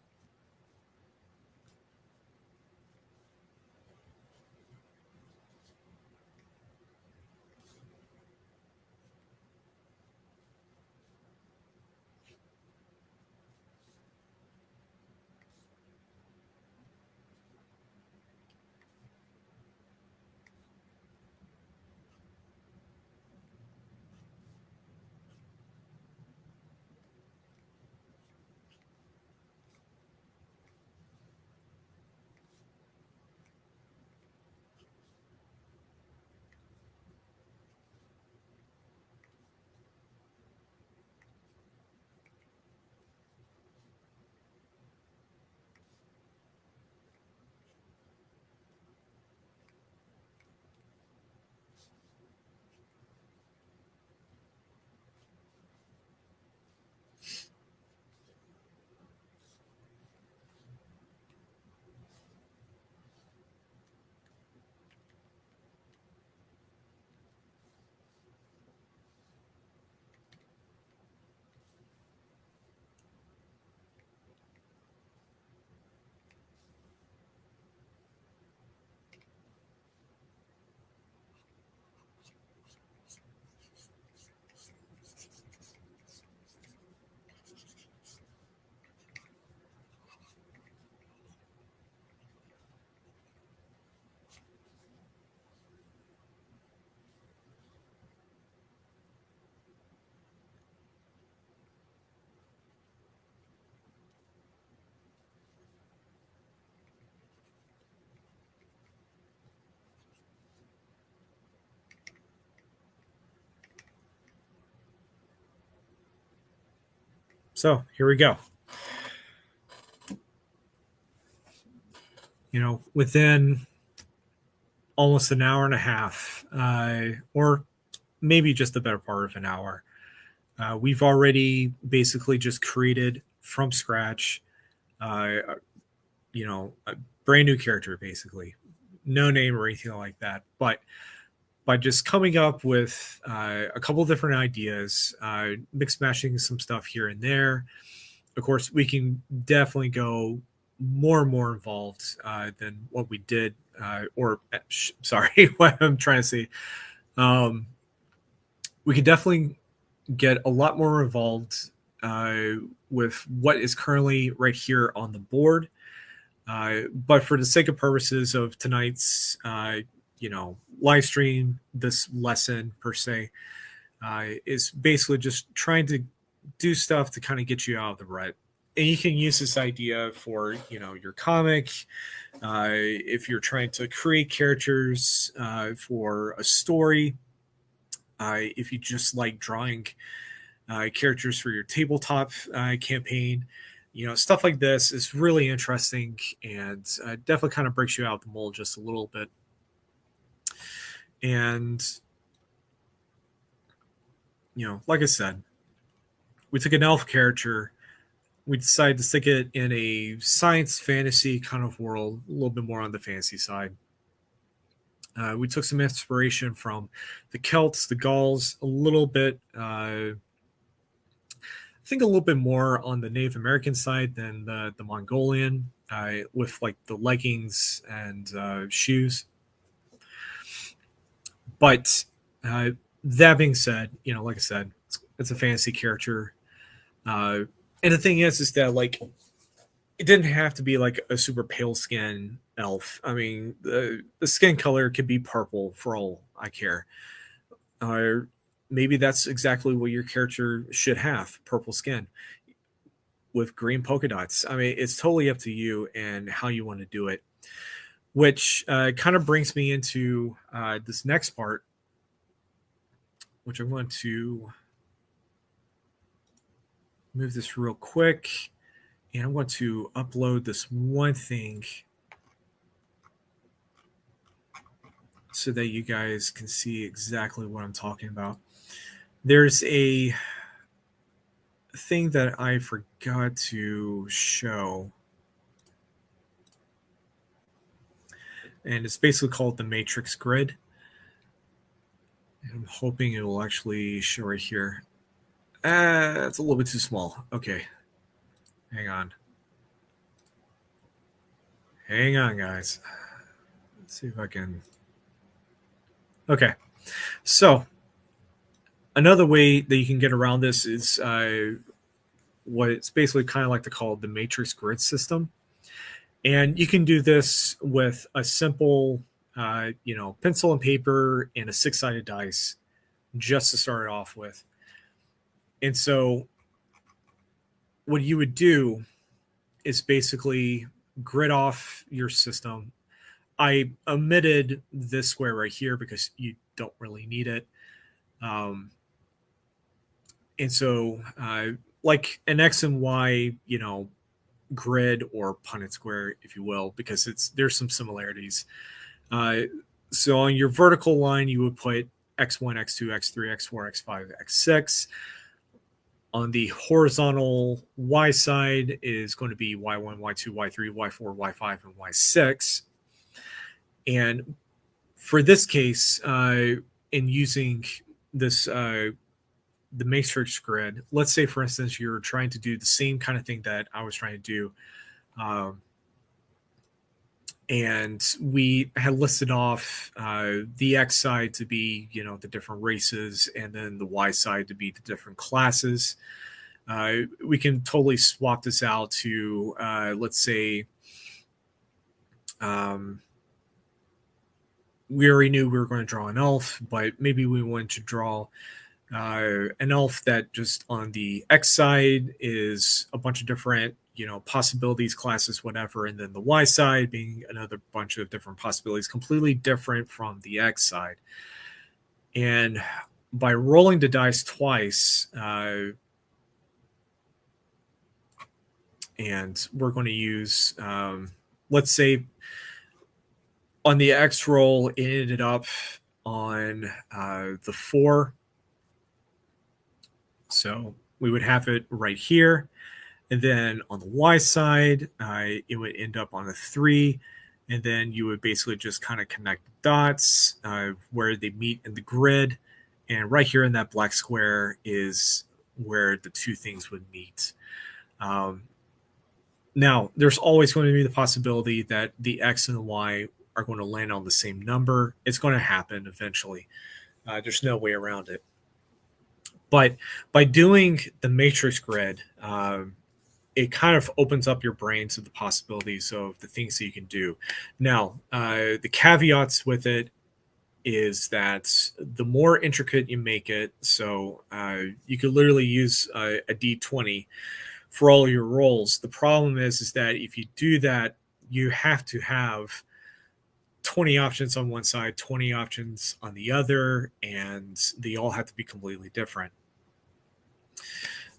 So here we go. Within almost an hour and a half, or maybe just the better part of an hour, we've already basically just created from scratch, uh, a brand new character, basically. No name or anything like that. But by just coming up with a couple different ideas, mix matching some stuff here and there, of course, we can definitely go more and more involved than what we did, sorry, what I'm trying to say. Um, we could definitely get a lot more involved uh, with what is currently right here on the board. But for the sake of purposes of tonight's, live stream, this lesson per se, is basically just trying to do stuff to kind of get you out of the rut. And you can use this idea for your comic, if you're trying to create characters for a story, if you just like drawing characters for your tabletop campaign. Stuff like this is really interesting and definitely kind of breaks you out the mold just a little bit. And, like I said, we took an elf character. We decided to stick it in a science fantasy kind of world, a little bit more on the fantasy side. We took some inspiration from the Celts, the Gauls, a little bit. I think a little bit more on the Native American side than the Mongolian, with like the leggings and shoes. But that being said, like I said, it's a fantasy character. And the thing is that like it didn't have to be like a super pale skin elf. I mean, the skin color could be purple for all I care. Uh, Maybe that's exactly what your character should have: purple skin with green polka dots. I mean, it's totally up to you and how you want to do it. Which kind of brings me into this next part, which I'm going to move this real quick. And I'm going to upload this one thing so that you guys can see exactly what I'm talking about. There's a thing that I forgot to show, and it's basically called the Matrix Grid. I'm hoping it will actually show right here. It's a little bit too small. Okay. Hang on. Hang on, guys. Let's see if I can. Okay. So another way that you can get around this is what it's basically kind of like to call the matrix grid system. And you can do this with a simple, pencil and paper and a six-sided dice just to start it off with. And so what you would do is basically grid off your system. I omitted this square right here because you don't really need it. And so, like an X and Y, grid or Punnett square, if you will, because there's some similarities. Uh, so on your vertical line, you would put X1, X2, X3, X4, X5, X6. On the horizontal Y side is going to be Y1, Y2, Y3, Y4, Y5, and Y6. And for this case, in using this the matrix grid, let's say, for instance, you're trying to do the same kind of thing that I was trying to do. And we had listed off the X side to be, the different races, and then the Y side to be the different classes. We can totally swap this out to, let's say, we already knew we were going to draw an elf, but maybe we wanted to draw an elf that just on the X side is a bunch of different, possibilities, classes, whatever, and then the Y side being another bunch of different possibilities, completely different from the X side. And by rolling the dice twice, and we're going to use, let's say, on the X roll, it ended up on the 4. So we would have it right here. And then on the Y side, it would end up on a 3. And then you would basically just kind of connect the dots where they meet in the grid. And right here in that black square is where the two things would meet. Now, there's always going to be the possibility that the X and the Y are going to land on the same number. It's going to happen eventually. There's no way around it. But by doing the matrix grid, it kind of opens up your brain to the possibilities of the things that you can do. Now, the caveats with it is that the more intricate you make it, so you could literally use a D20 for all your rolls. The problem is that if you do that, you have to have 20 options on one side, 20 options on the other, and they all have to be completely different.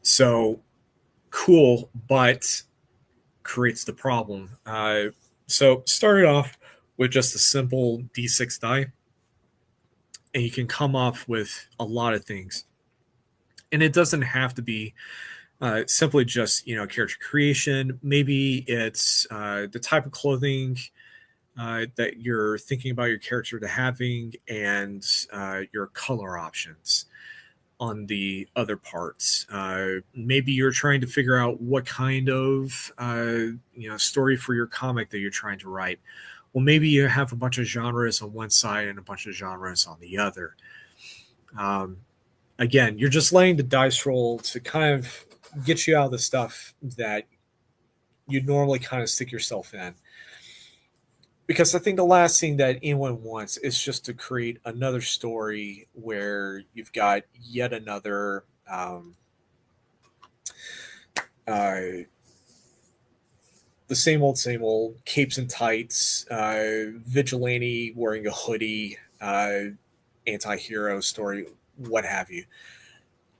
So cool, but creates the problem. So started off with just a simple D6 die, and you can come up with a lot of things. And it doesn't have to be simply just, character creation. Maybe it's the type of clothing that you're thinking about your character to having, and your color options on the other parts. Maybe you're trying to figure out what kind of story for your comic that you're trying to write. Well, maybe you have a bunch of genres on one side and a bunch of genres on the other. Again, you're just letting the dice roll to kind of get you out of the stuff that you normally kind of stick yourself in. Because I think the last thing that anyone wants is just to create another story where you've got yet another the same old capes and tights, vigilante wearing a hoodie, anti-hero story, what have you.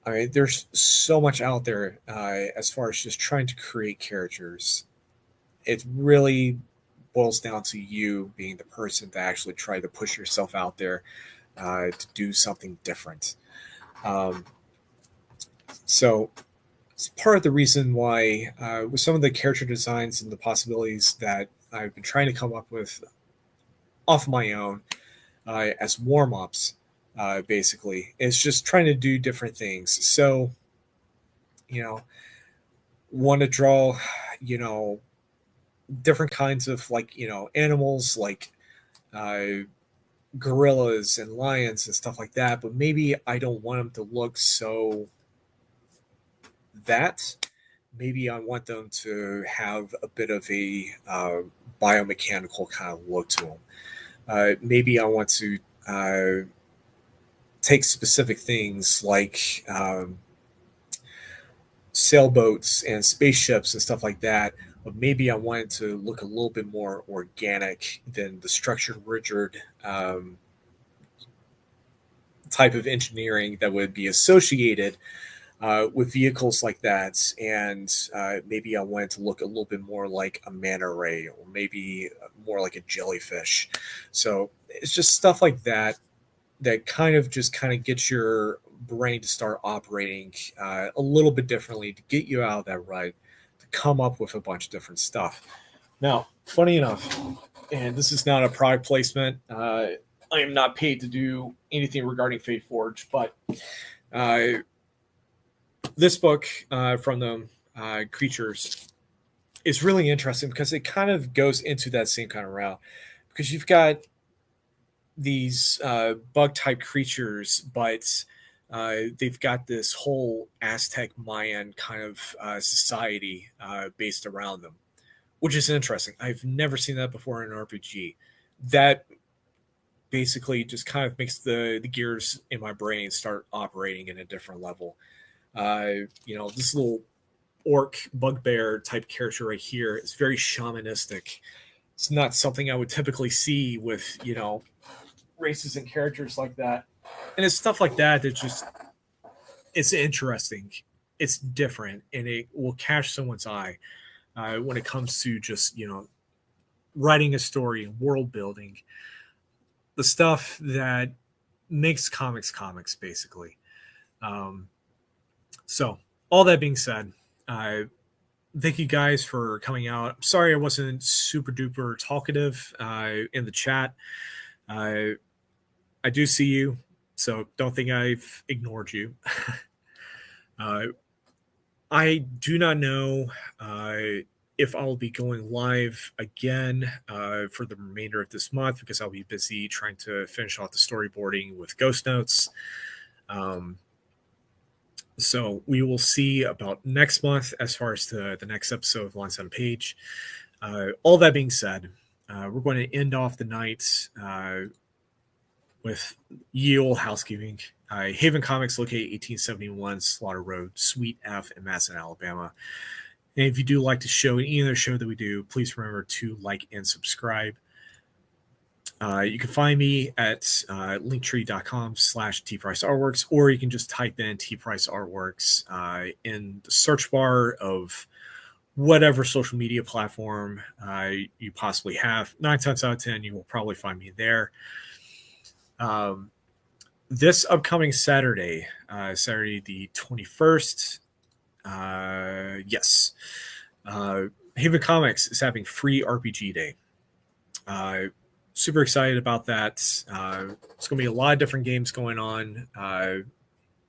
I mean, there's so much out there as far as just trying to create characters. It really boils down to you being the person to actually try to push yourself out there to do something different. So it's part of the reason why with some of the character designs and the possibilities that I've been trying to come up with off my own as warm-ups, basically, is just trying to do different things. So want to draw, you know, different kinds of like, animals like uh, gorillas and lions and stuff like that, but maybe I don't want them to look so that. Maybe I want them to have a bit of a biomechanical kind of look to them. Maybe I want to uh, take specific things like sailboats and spaceships and stuff like that, but maybe I want it to look a little bit more organic than the structured, rigid type of engineering that would be associated with vehicles like that. And maybe I want it to look a little bit more like a manta ray or maybe more like a jellyfish. So it's just stuff like that that kind of gets your brain to start operating a little bit differently to get you out of that rut, to come up with a bunch of different stuff. Now, funny enough, and this is not a product placement. I am not paid to do anything regarding Fate Forge, but uh, this book from the creatures is really interesting because it kind of goes into that same kind of route. Because you've got these bug type creatures, but they've got this whole Aztec Mayan kind of society based around them, which is interesting. I've never seen that before in an RPG. That basically just kind of makes the gears in my brain start operating in a different level. This little orc bugbear type character right here is very shamanistic. It's not something I would typically see with, races and characters like that. And it's stuff like that that just, it's interesting. It's different and it will catch someone's eye when it comes to just, writing a story and world building. The stuff that makes comics, basically. Um, so, all that being said, thank you guys for coming out. I'm sorry I wasn't super duper talkative in the chat. I do see you, so don't think I've ignored you. I do not know if I'll be going live again for the remainder of this month because I'll be busy trying to finish off the storyboarding with Ghost Notes. So we will see about next month as far as the next episode of Lines on Page. All that being said, we're going to end off the night with ye old housekeeping. Haven Comics located 1871 Slaughter Road, Suite F in Madison, Alabama. And if you do like the show and any other show that we do, please remember to like and subscribe. You can find me at linktree.com/tpriceartworks, or you can just type in tpriceartworks in the search bar of whatever social media platform you possibly have. 9 times out of 10, you will probably find me there. This upcoming Saturday, Saturday the 21st, yes, Haven Comics is having free RPG day. Super excited about that. It's going to be a lot of different games going on,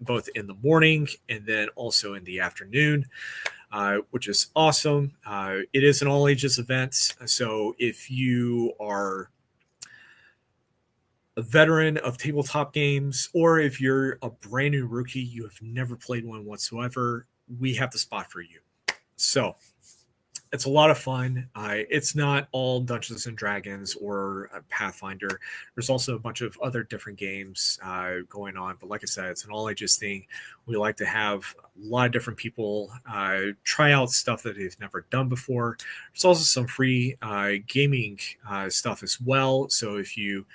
both in the morning and then also in the afternoon, which is awesome. It is an all ages event. So if you are a veteran of tabletop games, or if you're a brand new rookie, you have never played one whatsoever, we have the spot for you. So it's a lot of fun. It's not all Dungeons and Dragons or Pathfinder. There's also a bunch of other different games going on. But like I said, it's an all ages thing. We like to have a lot of different people try out stuff that they've never done before. There's also some free gaming stuff as well. So if you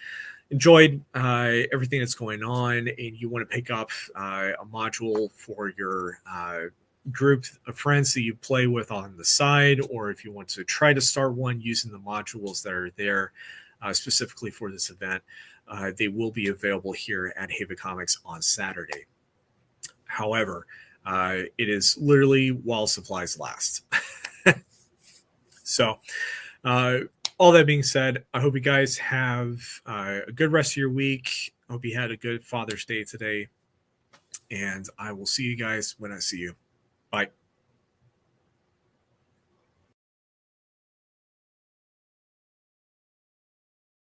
enjoyed everything that's going on and you want to pick up a module for your group of friends that you play with on the side, or if you want to try to start one using the modules that are there specifically for this event, they will be available here at Haven Comics on Saturday. However, it is literally while supplies last. So all that being said, I hope you guys have a good rest of your week. I hope you had a good Father's Day today. And I will see you guys when I see you. Bye.